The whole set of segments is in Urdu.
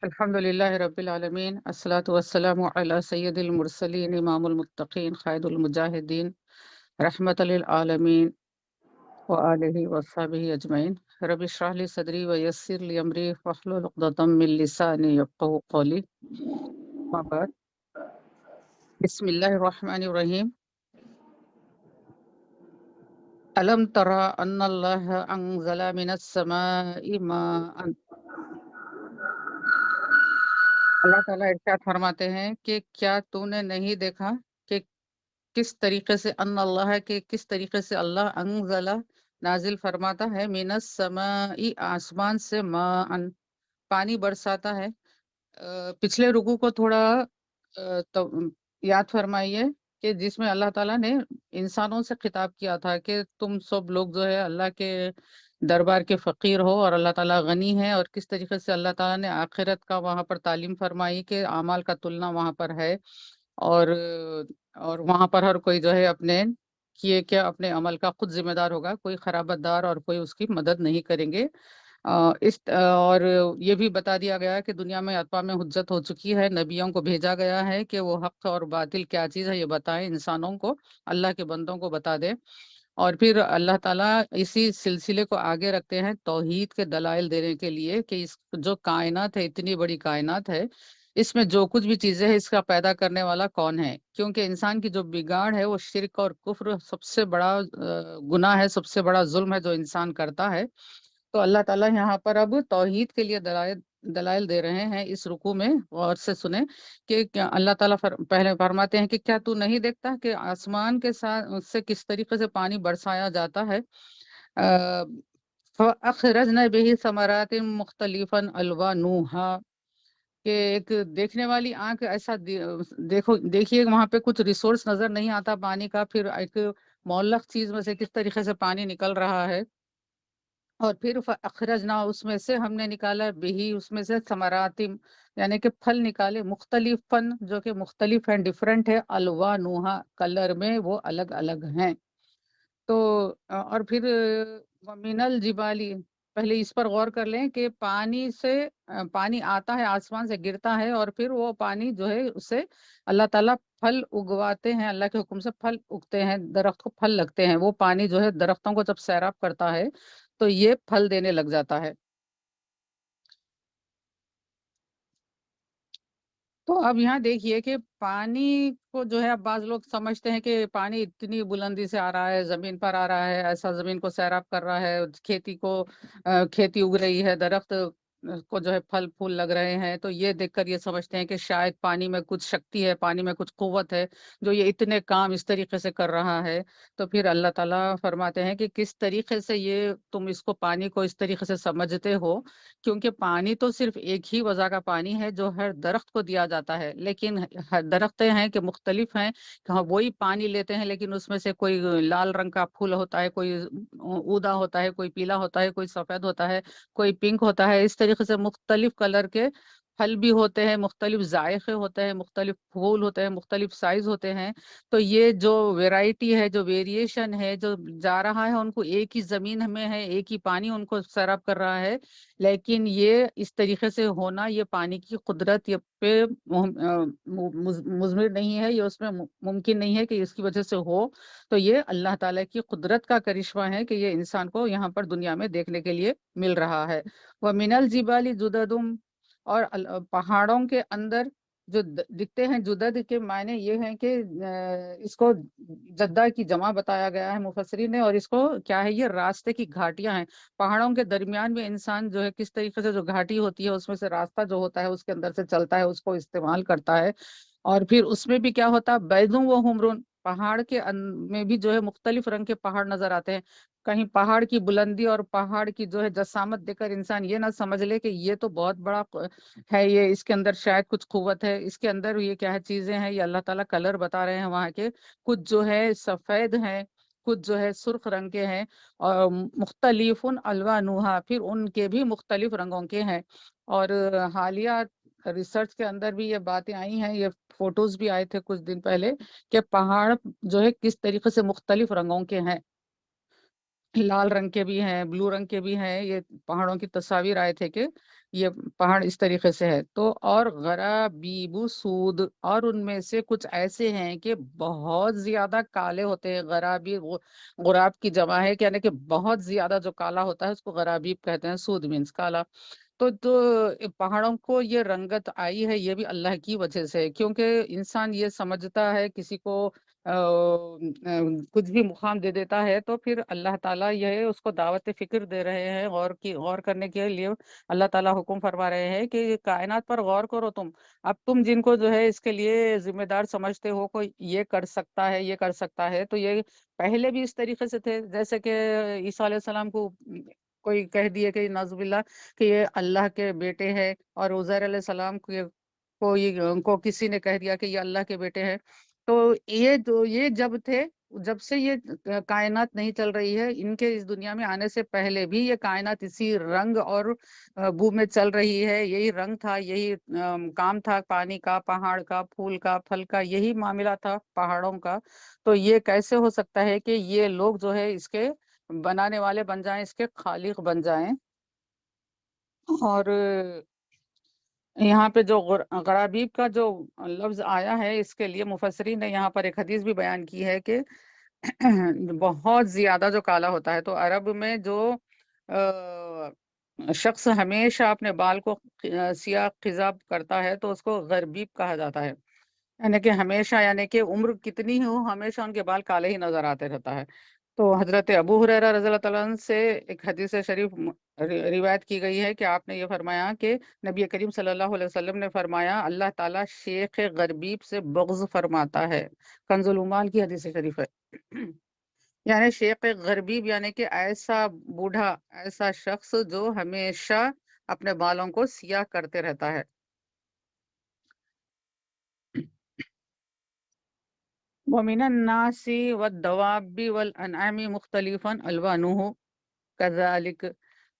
الحمد لله رب العالمين الصلاة والسلام على سيد المرسلين إمام المتقين خالد المجاهدين رحمة للعالمين وآله وصحبه أجمعين رب اشرح لي صدري ويسر لي أمري واحلل عقدة من لساني يفقهوا قولي ما بعد بسم الله الرحمن الرحيم ألم ترى أن الله أنزل من السماء ماء اللہ تعالیٰ ارشاد فرماتے ہیں کہ کیا تو نے نہیں دیکھا کہ کس طریقے سے ان اللہ ہے کہ کس طریقے سے اللہ انزلہ نازل فرماتا ہے من السماء آسمان سے ماء پانی برساتا ہے۔ پچھلے رکوع کو تھوڑا یاد فرمائیے کہ جس میں اللہ تعالیٰ نے انسانوں سے خطاب کیا تھا کہ تم سب لوگ جو ہے اللہ کے دربار کے فقیر ہو اور اللہ تعالیٰ غنی ہے، اور کس طریقے سے اللہ تعالیٰ نے آخرت کا وہاں پر تعلیم فرمائی کہ اعمال کا تلنا وہاں پر ہے، اور اور وہاں پر ہر کوئی جو ہے اپنے کیے کیا اپنے عمل کا خود ذمہ دار ہوگا، کوئی خرابت دار اور کوئی اس کی مدد نہیں کریں گے۔ اور یہ بھی بتا دیا گیا کہ دنیا میں اقوام حجت ہو چکی ہے، نبیوں کو بھیجا گیا ہے کہ وہ حق اور باطل کیا چیز ہے یہ بتائیں انسانوں کو، اللہ کے بندوں کو بتا دیں۔ اور پھر اللہ تعالیٰ اسی سلسلے کو آگے رکھتے ہیں توحید کے دلائل دینے کے لیے کہ اس جو کائنات ہے، اتنی بڑی کائنات ہے، اس میں جو کچھ بھی چیزیں ہیں اس کا پیدا کرنے والا کون ہے، کیونکہ انسان کی جو بگاڑ ہے وہ شرک اور کفر سب سے بڑا گناہ ہے، سب سے بڑا ظلم ہے جو انسان کرتا ہے۔ تو اللہ تعالیٰ یہاں پر اب توحید کے لیے دلائل دے رہے ہیں اس رکوع میں، غور سے سنیں کہ کیا اللہ تعالیٰ پہلے فرماتے ہیں کہ کیا تو نہیں دیکھتا کہ آسمان کے ساتھ سے کس طریقے سے پانی برسایا جاتا ہے۔ فَأَخْرَجْنَا بِهِ ثَمَرَاتٍ مُخْتَلِفًا أَلْوَانُهَا کہ ایک دیکھنے والی آنکھ ایسا دیکھیے وہاں پہ کچھ ریسورس نظر نہیں آتا پانی کا، پھر ایک معلق چیز میں سے کس طریقے سے پانی نکل رہا ہے، اور پھر فَأَخْرَجْنَا اس میں سے ہم نے نکالا بِهِ اس میں سے ثمراتم یعنی کہ پھل نکالے، مختلفاً جو کہ مختلف ہیں، ڈفرینٹ ہے، الوانوہا کلر میں وہ الگ الگ ہیں۔ تو اور پھر وَمِنَ الْجِبَالِ پہلے اس پر غور کر لیں کہ پانی سے پانی آتا ہے آسمان سے گرتا ہے، اور پھر وہ پانی جو ہے اس سے اللہ تعالیٰ پھل اگواتے ہیں، اللہ کے حکم سے پھل اگتے ہیں، درخت کو پھل لگتے ہیں، وہ پانی جو ہے درختوں کو جب سیراب کرتا ہے تو یہ پھل دینے لگ جاتا ہے۔ تو اب یہاں دیکھیے کہ پانی کو جو ہے اب بعض لوگ سمجھتے ہیں کہ پانی اتنی بلندی سے آ رہا ہے، زمین پر آ رہا ہے، ایسا زمین کو سیراب کر رہا ہے، کھیتی اگ رہی ہے، درخت کو جو ہے پھل پھول لگ رہے ہیں، تو یہ دیکھ کر یہ سمجھتے ہیں کہ شاید پانی میں کچھ شکتی ہے، پانی میں کچھ قوت ہے جو یہ اتنے کام اس طریقے سے کر رہا ہے۔ تو پھر اللہ تعالیٰ فرماتے ہیں کہ کس طریقے سے یہ تم اس کو پانی کو اس طریقے سے سمجھتے ہو، کیونکہ پانی تو صرف ایک ہی وجہ کا پانی ہے جو ہر درخت کو دیا جاتا ہے، لیکن ہر درختیں ہیں کہ مختلف ہیں کہ ہاں وہی پانی لیتے ہیں، لیکن اس میں سے کوئی لال رنگ کا پھول ہوتا ہے، کوئی اودا ہوتا ہے، کوئی پیلا ہوتا ہے، کوئی سفید ہوتا ہے، کوئی پنک ہوتا ہے، اس طریقے سے مختلف کلر کے پھل بھی ہوتے ہیں، مختلف ذائقے ہوتے ہیں، مختلف پھول ہوتے ہیں، مختلف سائز ہوتے ہیں۔ تو یہ جو ویرائٹی ہے، جو ویریشن ہے، جو جا رہا ہے ان کو ایک ہی زمین میں ہے، ایک ہی پانی ان کو سیراب کر رہا ہے، لیکن یہ اس طریقے سے ہونا یہ پانی کی قدرت یہ پہ مضمر نہیں ہے، یہ اس میں ممکن نہیں ہے کہ اس کی وجہ سے ہو۔ تو یہ اللہ تعالیٰ کی قدرت کا کرشمہ ہے کہ یہ انسان کو یہاں پر دنیا میں دیکھنے کے لیے مل رہا ہے۔ وَمِنَ الْجِبَالِ جُدَدٌ اور پہاڑوں کے اندر جو دکھتے ہیں، جدد کے معنی یہ ہیں کہ اس کو جدہ کی جمع بتایا گیا ہے مفسرین نے، اور اس کو کیا ہے، یہ راستے کی گھاٹیاں ہیں۔ پہاڑوں کے درمیان میں انسان جو ہے کس طریقے سے جو گھاٹی ہوتی ہے اس میں سے راستہ جو ہوتا ہے اس کے اندر سے چلتا ہے، اس کو استعمال کرتا ہے، اور پھر اس میں بھی کیا ہوتا ہے، بیضٌ و حمرٌ پہاڑ کے میں بھی جو ہے مختلف رنگ کے پہاڑ نظر آتے ہیں۔ کہیں پہاڑ کی بلندی اور پہاڑ کی جو ہے جسامت دیکھ کر انسان یہ نہ سمجھ لے کہ یہ تو بہت بڑا ہے، یہ اس کے اندر شاید کچھ قوت ہے، اس کے اندر یہ کیا ہے چیزیں ہیں، یہ اللہ تعالیٰ کلر بتا رہے ہیں وہاں کے، کچھ جو ہے سفید ہیں، کچھ جو ہے سرخ رنگ کے ہیں، اور مختلف الوانوہا پھر ان کے بھی مختلف رنگوں کے ہیں۔ اور حالیہ ریسرچ کے اندر بھی یہ باتیں آئی ہیں، یہ فوٹوز بھی آئے تھے کچھ دن پہلے کہ پہاڑ جو ہے کس طریقے سے مختلف رنگوں کے ہیں، لال رنگ کے بھی ہیں، بلو رنگ کے بھی ہیں، یہ پہاڑوں کی تصاویر آئے تھے کہ یہ پہاڑ اس طریقے سے ہے تو، اور غرابیب سود، اور ان میں سے کچھ ایسے ہیں کہ بہت زیادہ کالے ہوتے ہیں۔ غرابی غراب کی جمع ہے کہ یعنی کہ بہت زیادہ جو کالا ہوتا ہے اس کو غرابیب کہتے ہیں، سود مینس کالا۔ تو پہاڑوں کو یہ رنگت آئی ہے، یہ بھی اللہ کی وجہ سے ہے، کیونکہ انسان یہ سمجھتا ہے کسی کو کچھ بھی مقام دے دیتا ہے تو پھر اللہ تعالیٰ یہ اس کو دعوت فکر دے رہے ہیں، غور کرنے کے لیے اللہ تعالیٰ حکم فرما رہے ہیں کہ کائنات پر غور کرو تم۔ اب تم جن کو جو ہے اس کے لیے ذمہ دار سمجھتے ہو، کوئی یہ کر سکتا ہے، یہ کر سکتا ہے، تو یہ پہلے بھی اس طریقے سے تھے، جیسے کہ عیسیٰ علیہ السلام کو کوئی کہہ دیے کہ نعوذ باللہ کہ یہ اللہ کے بیٹے ہیں، اور عزیر علیہ السلام کو کسی نے کہہ دیا کہ یہ اللہ کے بیٹے ہیں۔ تو یہ جب سے یہ کائنات نہیں چل رہی ہے، ان کے اس دنیا میں آنے سے پہلے بھی یہ کائنات اسی رنگ اور بو میں چل رہی ہے، یہی رنگ تھا، یہی کام تھا، پانی کا، پہاڑ کا، پھول کا، پھل کا، یہی معاملہ تھا پہاڑوں کا۔ تو یہ کیسے ہو سکتا ہے کہ یہ لوگ جو ہے اس کے بنانے والے بن جائیں، اس کے خالق بن جائیں؟ اور یہاں پہ جو غرابیب کا جو لفظ آیا ہے، اس کے لیے مفسرین نے یہاں پر ایک حدیث بھی بیان کی ہے کہ بہت زیادہ جو کالا ہوتا ہے، تو عرب میں جو شخص ہمیشہ اپنے بال کو سیاہ خضاب کرتا ہے تو اس کو غربیب کہا جاتا ہے، یعنی کہ ہمیشہ، یعنی کہ عمر کتنی ہی ہو، ہمیشہ ان کے بال کالے ہی نظر آتے رہتا ہے۔ تو حضرت ابو ہریرہ رضی اللہ تعالیٰ عنہ سے ایک حدیث شریف روایت کی گئی ہے کہ آپ نے یہ فرمایا کہ نبی کریم صلی اللہ علیہ وسلم نے فرمایا، اللہ تعالیٰ شیخ غربیب سے بغض فرماتا ہے۔ کنز العمال کی حدیث شریف ہے۔ یعنی شیخ غربیب یعنی کہ ایسا بوڑھا، ایسا شخص جو ہمیشہ اپنے بالوں کو سیاہ کرتے رہتا ہے۔ وَمِنَ النَّاسِ وَالدَّوَابِّ وَالْأَنْعَامِ مُخْتَلِفًا أَلْوَانُهُ كَذَلِكَ،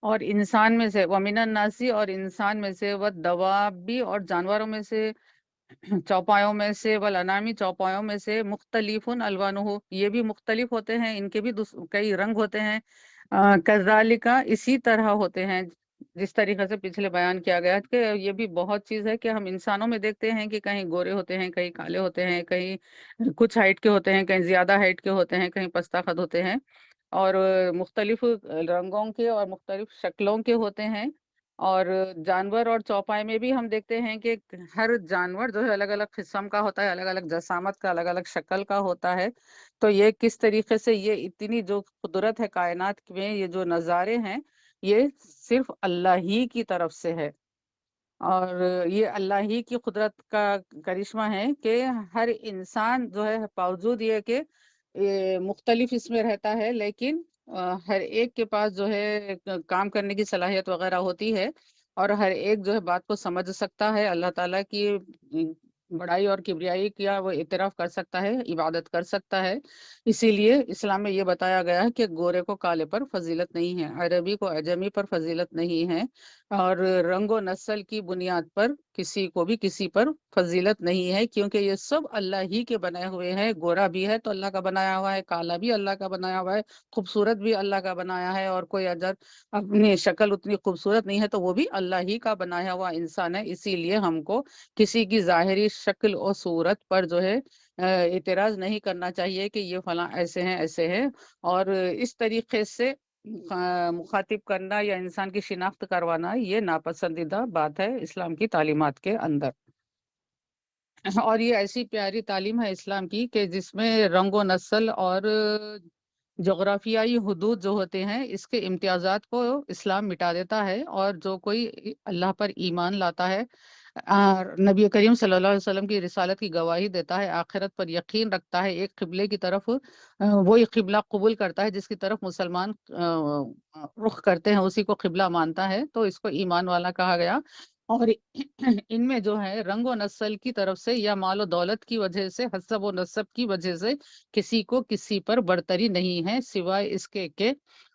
اور انسان میں سے، وَمِنَ النَّاسِ، اور انسان میں سے، وَالدَّوَابِّ، اور جانوروں میں سے، چوپایوں میں سے، والانامی، چوپایوں میں سے، مختلف الوانہ، یہ بھی مختلف ہوتے ہیں، ان کے بھی کئی رنگ ہوتے ہیں، کذالک، اسی طرح ہوتے ہیں، جس طریقے سے پچھلے بیان کیا گیا کہ یہ بھی بہت چیز ہے کہ ہم انسانوں میں دیکھتے ہیں کہ کہیں گورے ہوتے ہیں، کہیں کالے ہوتے ہیں، کہیں کچھ ہائٹ کے ہوتے ہیں، کہیں زیادہ ہائٹ کے ہوتے ہیں، کہیں پستہ قد ہوتے ہیں، اور مختلف رنگوں کے اور مختلف شکلوں کے ہوتے ہیں۔ اور جانور اور چوپائے میں بھی ہم دیکھتے ہیں کہ ہر جانور جو ہے الگ الگ قسم کا ہوتا ہے، الگ الگ جسامت کا، الگ الگ شکل کا ہوتا ہے۔ تو یہ کس طریقے سے، یہ اتنی جو قدرت ہے کائنات میں، یہ جو نظارے ہیں، یہ صرف اللہ ہی کی طرف سے ہے، اور یہ اللہ ہی کی قدرت کا کرشمہ ہے کہ ہر انسان جو ہے، باوجود یہ کہ مختلف اس میں رہتا ہے، لیکن ہر ایک کے پاس جو ہے کام کرنے کی صلاحیت وغیرہ ہوتی ہے، اور ہر ایک جو ہے بات کو سمجھ سکتا ہے، اللہ تعالیٰ کی بڑائی اور کبریائی کیا وہ اعتراف کر سکتا ہے، عبادت کر سکتا ہے۔ اسی لیے اسلام میں یہ بتایا گیا ہے کہ گورے کو کالے پر فضیلت نہیں ہے، عربی کو عجمی پر فضیلت نہیں ہے، اور رنگ و نسل کی بنیاد پر کسی کو بھی کسی پر فضیلت نہیں ہے، کیونکہ یہ سب اللہ ہی کے بنائے ہوئے ہیں۔ گورا بھی ہے تو اللہ کا بنایا ہوا ہے، کالا بھی اللہ کا بنایا ہوا ہے، خوبصورت بھی اللہ کا بنایا ہے، اور کوئی اگر اپنی شکل اتنی خوبصورت نہیں ہے تو وہ بھی اللہ ہی کا بنایا ہوا انسان ہے۔ اسی لیے ہم کو کسی کی ظاہری شکل اور صورت پر جو ہے اعتراض نہیں کرنا چاہیے کہ یہ فلاں ایسے ہیں، ایسے ہیں، اور اس طریقے سے مخاطب کرنا یا انسان کی شناخت کروانا یہ ناپسندیدہ بات ہے اسلام کی تعلیمات کے اندر۔ اور یہ ایسی پیاری تعلیم ہے اسلام کی کہ جس میں رنگ و نسل اور جغرافیائی حدود جو ہوتے ہیں، اس کے امتیازات کو اسلام مٹا دیتا ہے، اور جو کوئی اللہ پر ایمان لاتا ہے، نبی کریم صلی اللہ علیہ وسلم کی رسالت کی گواہی دیتا ہے، آخرت پر یقین رکھتا ہے، ایک قبلے کی طرف وہی قبلہ قبول کرتا ہے جس کی طرف مسلمان رخ کرتے ہیں، اسی کو قبلہ مانتا ہے، تو اس کو ایمان والا کہا گیا۔ اور ان میں جو ہے رنگ و نسل کی طرف سے یا مال و دولت کی وجہ سے، حسب و نسب کی وجہ سے کسی کو کسی پر برتری نہیں ہے، سوائے اس کے کہ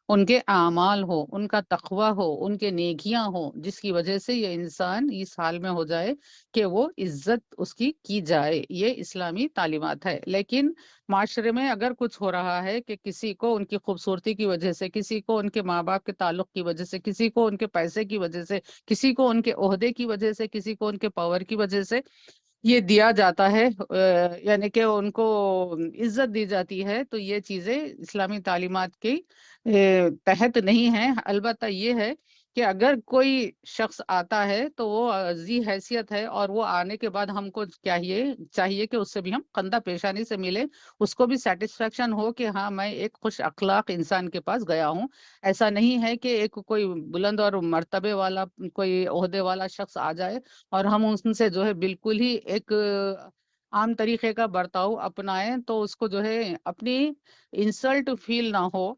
ان کے اعمال ہو، ان کا تقوی ہو، ان کے نیکیاں ہو، جس کی وجہ سے یہ انسان اس حال میں ہو جائے کہ وہ عزت اس کی جائے۔ یہ اسلامی تعلیمات ہے۔ لیکن معاشرے میں اگر کچھ ہو رہا ہے کہ کسی کو ان کی خوبصورتی کی وجہ سے، کسی کو ان کے ماں باپ کے تعلق کی وجہ سے، کسی کو ان کے پیسے کی وجہ سے، کسی کو ان کے عہدے کی وجہ سے، کسی کو ان کے پاور کی وجہ سے یہ دیا جاتا ہے، یعنی کہ ان کو عزت دی جاتی ہے، تو یہ چیزیں اسلامی تعلیمات کی تحت نہیں ہیں۔ البتہ یہ ہے کہ اگر کوئی شخص آتا ہے تو وہ ذی حیثیت ہے، اور وہ آنے کے بعد ہم کو چاہیے کہ اس سے بھی ہم خندہ پیشانی سے ملے، اس کو بھی سیٹسفیکشن ہو کہ ہاں میں ایک خوش اخلاق انسان کے پاس گیا ہوں۔ ایسا نہیں ہے کہ ایک کوئی بلند اور مرتبے والا کوئی عہدے والا شخص آ جائے اور ہم ان سے جو ہے بالکل ہی ایک عام طریقے کا برتاؤ اپنائیں، تو اس کو جو ہے اپنی انسلٹ فیل نہ ہو۔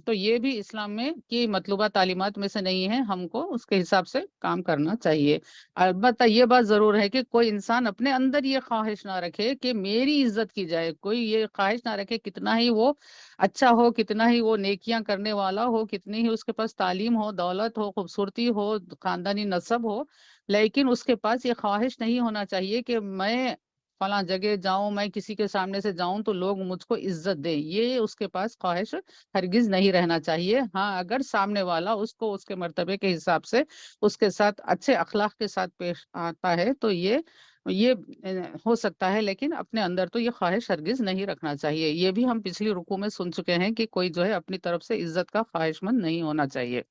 تو یہ بھی اسلام میں کی مطلوبہ تعلیمات میں سے نہیں ہے، ہم کو اس کے حساب سے کام کرنا چاہیے۔ البتہ یہ بات ضرور ہے کہ کوئی انسان اپنے اندر یہ خواہش نہ رکھے کہ میری عزت کی جائے، کوئی یہ خواہش نہ رکھے کتنا ہی وہ اچھا ہو، کتنا ہی وہ نیکیاں کرنے والا ہو، کتنی ہی اس کے پاس تعلیم ہو، دولت ہو، خوبصورتی ہو، خاندانی نسب ہو، لیکن اس کے پاس یہ خواہش نہیں ہونا چاہیے کہ میں فلاں جگہ جاؤں، میں کسی کے سامنے سے جاؤں تو لوگ مجھ کو عزت دیں۔ یہ اس کے پاس خواہش ہرگز نہیں رہنا چاہیے۔ ہاں اگر سامنے والا اس کو اس کے مرتبے کے حساب سے اس کے ساتھ اچھے اخلاق کے ساتھ پیش آتا ہے تو یہ ہو سکتا ہے، لیکن اپنے اندر تو یہ خواہش ہرگز نہیں رکھنا چاہیے۔ یہ بھی ہم پچھلی رکوع میں سن چکے ہیں کہ کوئی جو ہے اپنی طرف سے عزت کا خواہش مند نہیں ہونا چاہیے۔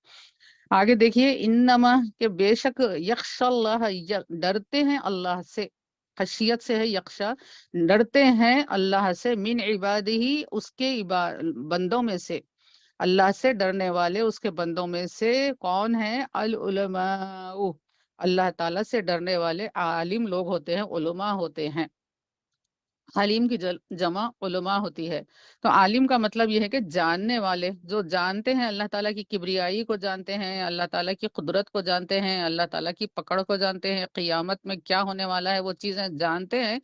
آگے دیکھیے، انما کہ بے شک یخشى اللہ، ڈرتے ہیں اللہ سے، خشیت سے ہے یخشا، ڈرتے ہیں اللہ سے، من عبادہ، اس کے بندوں میں سے، اللہ سے ڈرنے والے اس کے بندوں میں سے کون ہیں؟ العلماء، اللہ تعالیٰ سے ڈرنے والے عالم لوگ ہوتے ہیں، علماء ہوتے ہیں۔ عالم کی جمع علماء ہوتی ہے۔ تو عالم کا مطلب یہ ہے کہ جاننے والے، جو جانتے ہیں اللہ تعالیٰ کی کبریائی کو جانتے ہیں، اللہ تعالیٰ کی قدرت کو جانتے ہیں، اللہ تعالیٰ کی پکڑ کو جانتے ہیں، قیامت میں کیا ہونے والا ہے وہ چیزیں جانتے ہیں۔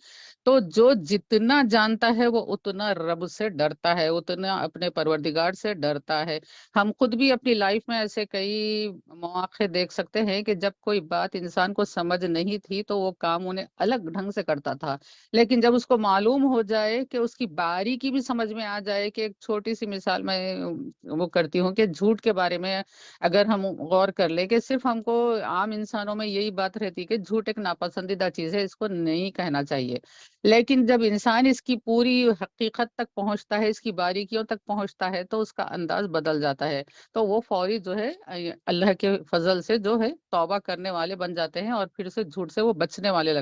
تو جو جتنا جانتا ہے وہ اتنا رب سے ڈرتا ہے، اتنا اپنے پروردگار سے ڈرتا ہے۔ ہم خود بھی اپنی لائف میں ایسے کئی مواقع دیکھ سکتے ہیں کہ جب کوئی بات انسان کو سمجھ نہیں تھی تو وہ کام انہیں الگ ڈھنگ سے کرتا تھا، لیکن جب اس کو معلوم ہو جائے کہ اس کی باریکی بھی سمجھ میں آ جائے، کہ ایک چھوٹی سی مثال میں وہ کرتی ہوں کہ جھوٹ کے بارے میں اگر ہم غور کر لیں کہ صرف ہم کو عام انسانوں میں یہی بات رہتی کہ جھوٹ ایک ناپسندیدہ چیز ہے، اس کو نہیں کہنا چاہیے، لیکن جب انسان اس کی پوری حقیقت تک پہنچتا ہے، اس کی باریکیوں تک پہنچتا ہے تو اس کا انداز بدل جاتا ہے، تو وہ فوری جو ہے اللہ کے فضل سے جو ہے توبہ کرنے والے بن جاتے ہیں، اور پھر سے جھوٹ سے وہ بچنے والے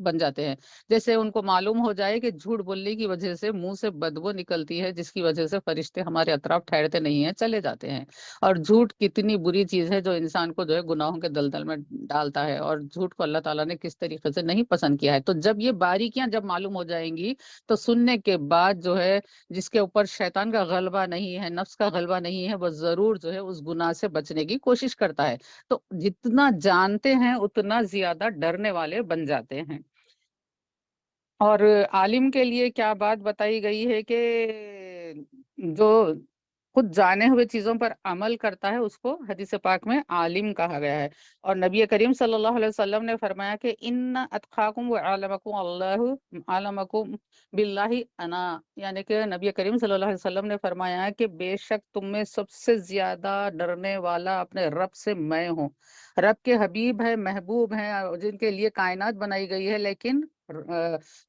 بن جاتے ہیں۔ جیسے ان کو معلوم ہو جائے کہ جھوٹ بولنے کی وجہ سے منہ سے بدبو نکلتی ہے، جس کی وجہ سے فرشتے ہمارے اطراف ٹھہرتے نہیں ہیں، چلے جاتے ہیں، اور جھوٹ کتنی بری چیز ہے جو انسان کو جو ہے گناہوں کے دلدل میں ڈالتا ہے، اور جھوٹ کو اللہ تعالیٰ نے کس طریقے سے نہیں پسند کیا ہے۔ تو جب یہ باریکیاں جب معلوم ہو جائیں گی تو سننے کے بعد جو ہے جس کے اوپر شیطان کا غلبہ نہیں ہے، نفس کا غلبہ نہیں ہے، وہ ضرور جو ہے اس گناہ سے بچنے کی کوشش کرتا ہے۔ تو جتنا جانتے ہیں اتنا زیادہ ڈرنے والے بن جاتے ہیں۔ اور عالم کے لیے کیا بات بتائی گئی ہے کہ جو خود جانے ہوئے چیزوں پر عمل کرتا ہے اس کو حدیث پاک میں عالم کہا گیا ہے۔ اور نبی کریم صلی اللہ علیہ وسلم نے فرمایا کہ ان اتقاکم وعلمکم اللہ علمکم باللہ انا، یعنی کہ نبی کریم صلی اللہ علیہ وسلم نے فرمایا کہ بے شک تم میں سب سے زیادہ ڈرنے والا اپنے رب سے میں ہوں۔ رب کے حبیب ہے، محبوب ہیں، جن کے لیے کائنات بنائی گئی ہے، لیکن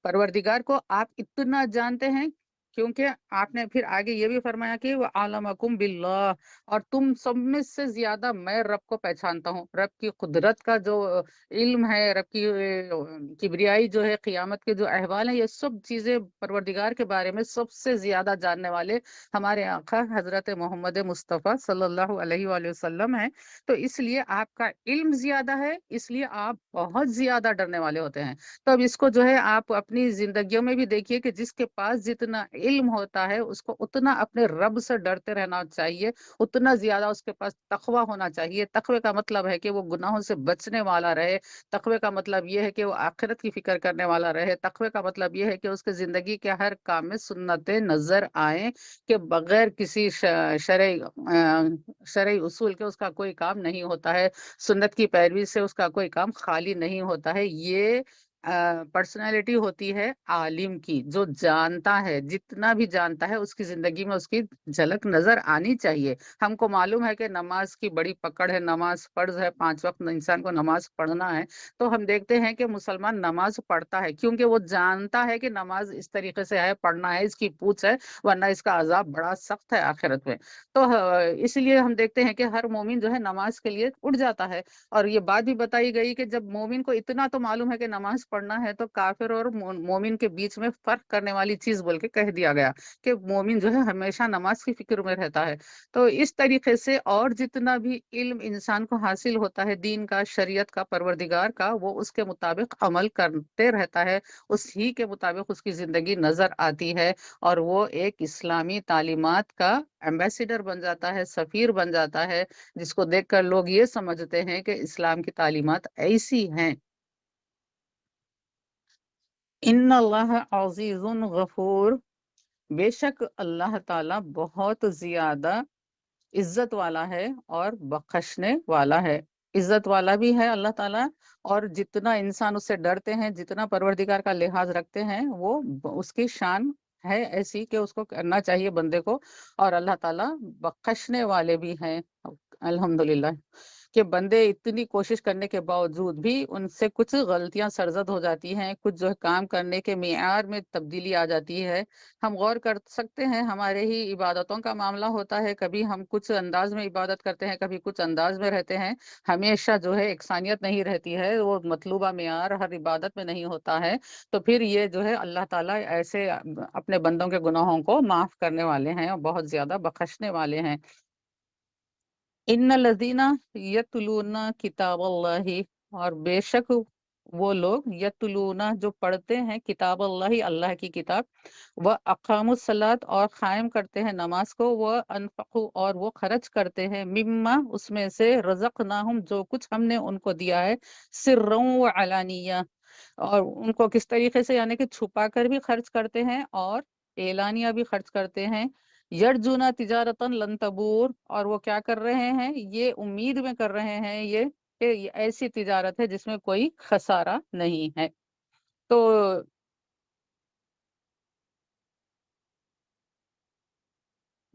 پروردگار کو آپ اتنا جانتے ہیں، کیونکہ آپ نے پھر آگے یہ بھی فرمایا کہ وَعَلَمَكُمْ بِاللَّهِ، اور تم سب میں سے زیادہ میں رب کو پہچانتا ہوں۔ رب کی قدرت کا جو علم ہے، رب کی کبریائی جو ہے، قیامت کے جو احوال ہیں، یہ سب چیزیں پروردگار کے بارے میں سب سے زیادہ جاننے والے ہمارے آقا حضرت محمد مصطفیٰ صلی اللہ علیہ وآلہ وسلم ہیں۔ تو اس لیے آپ کا علم زیادہ ہے، اس لیے آپ بہت زیادہ ڈرنے والے ہوتے ہیں۔ تو اب اس کو جو ہے آپ اپنی زندگیوں میں بھی دیکھیے کہ جس کے پاس جتنا علم ہوتا ہے اس کو اتنا اپنے رب سے ڈرتے رہنا چاہیے، اتنا زیادہ اس کے پاس تقوی ہونا چاہیے۔ تقوی کا مطلب ہے کہ وہ گناہوں سے بچنے والا رہے، تقوی کا مطلب یہ ہے کہ وہ آخرت کی فکر کرنے والا رہے، تقوی کا مطلب یہ ہے کہ اس کے زندگی کے ہر کام میں سنتیں نظر آئیں، کہ بغیر کسی شرعی اصول کے اس کا کوئی کام نہیں ہوتا ہے، سنت کی پیروی سے اس کا کوئی کام خالی نہیں ہوتا ہے۔ یہ پرسنالٹی ہوتی ہے عالم کی، جو جانتا ہے، جتنا بھی جانتا ہے اس کی زندگی میں اس کی جھلک نظر آنی چاہیے۔ ہم کو معلوم ہے کہ نماز کی بڑی پکڑ ہے، نماز فرض ہے، 5 وقت انسان کو نماز پڑھنا ہے، تو ہم دیکھتے ہیں کہ مسلمان نماز پڑھتا ہے کیونکہ وہ جانتا ہے کہ نماز اس طریقے سے ہے، پڑھنا ہے، اس کی پوچھ ہے، ورنہ اس کا عذاب بڑا سخت ہے آخرت میں۔ تو اس لیے ہم دیکھتے ہیں کہ ہر مومن جو ہے نماز کے لیے اٹھ جاتا ہے، اور یہ بات بھی بتائی گئی کہ جب مومن کو اتنا تو معلوم ہے کہ نماز پڑھنا ہے، تو کافر اور مومن کے بیچ میں فرق کرنے والی چیز بول کے کہہ دیا گیا کہ مومن جو ہے ہمیشہ نماز کی فکر میں رہتا ہے۔ تو اس طریقے سے اور جتنا بھی علم انسان کو حاصل ہوتا ہے دین کا، شریعت کا، پروردگار کا، وہ اس کے مطابق عمل کرتے رہتا ہے، اس ہی کے مطابق اس کی زندگی نظر آتی ہے، اور وہ ایک اسلامی تعلیمات کا ایمبیسیڈر بن جاتا ہے، سفیر بن جاتا ہے، جس کو دیکھ کر لوگ یہ سمجھتے ہیں کہ اسلام کی تعلیمات ایسی ہیں۔ ان اللہ عزیز غفور، بے شک اللہ تعالی بہت زیادہ عزت والا ہے اور بخشنے والا ہے۔ عزت والا بھی ہے اللہ تعالیٰ، اور جتنا انسان اس سے ڈرتے ہیں، جتنا پروردگار کا لحاظ رکھتے ہیں، وہ اس کی شان ہے ایسی کہ اس کو کرنا چاہیے بندے کو، اور اللہ تعالیٰ بخشنے والے بھی ہیں۔ الحمدللہ کہ بندے اتنی کوشش کرنے کے باوجود بھی ان سے کچھ غلطیاں سرزد ہو جاتی ہیں، کچھ جو ہے کام کرنے کے معیار میں تبدیلی آ جاتی ہے۔ ہم غور کر سکتے ہیں، ہمارے ہی عبادتوں کا معاملہ ہوتا ہے، کبھی ہم کچھ انداز میں عبادت کرتے ہیں، کبھی کچھ انداز میں رہتے ہیں، ہمیشہ جو ہے یکسانیت نہیں رہتی ہے، وہ مطلوبہ معیار ہر عبادت میں نہیں ہوتا ہے، تو پھر یہ جو ہے اللہ تعالیٰ ایسے اپنے بندوں کے گناہوں کو معاف کرنے والے ہیں اور بہت زیادہ بخشنے والے ہیں۔ ان الذین یتلون کتاب اللہ، اور بے شک وہ لوگ یتلون جو پڑھتے ہیں کتاب اللہ، اللہ کی کتاب، وہ اقام الصلاۃ اور قائم کرتے ہیں نماز کو، وہ انفقوا اور وہ خرچ کرتے ہیں، مما اس میں سے، رزقناہم جو کچھ ہم نے ان کو دیا ہے، سرا و علانیہ، اور ان کو کس طریقے سے، یعنی کہ چھپا کر بھی خرچ کرتے ہیں اور اعلانیہ بھی خرچ کرتے ہیں، یرجونا تجارتن لن تبور، اور وہ کیا کر رہے ہیں، یہ امید میں کر رہے ہیں یہ کہ یہ ایسی تجارت ہے جس میں کوئی خسارہ نہیں ہے۔ تو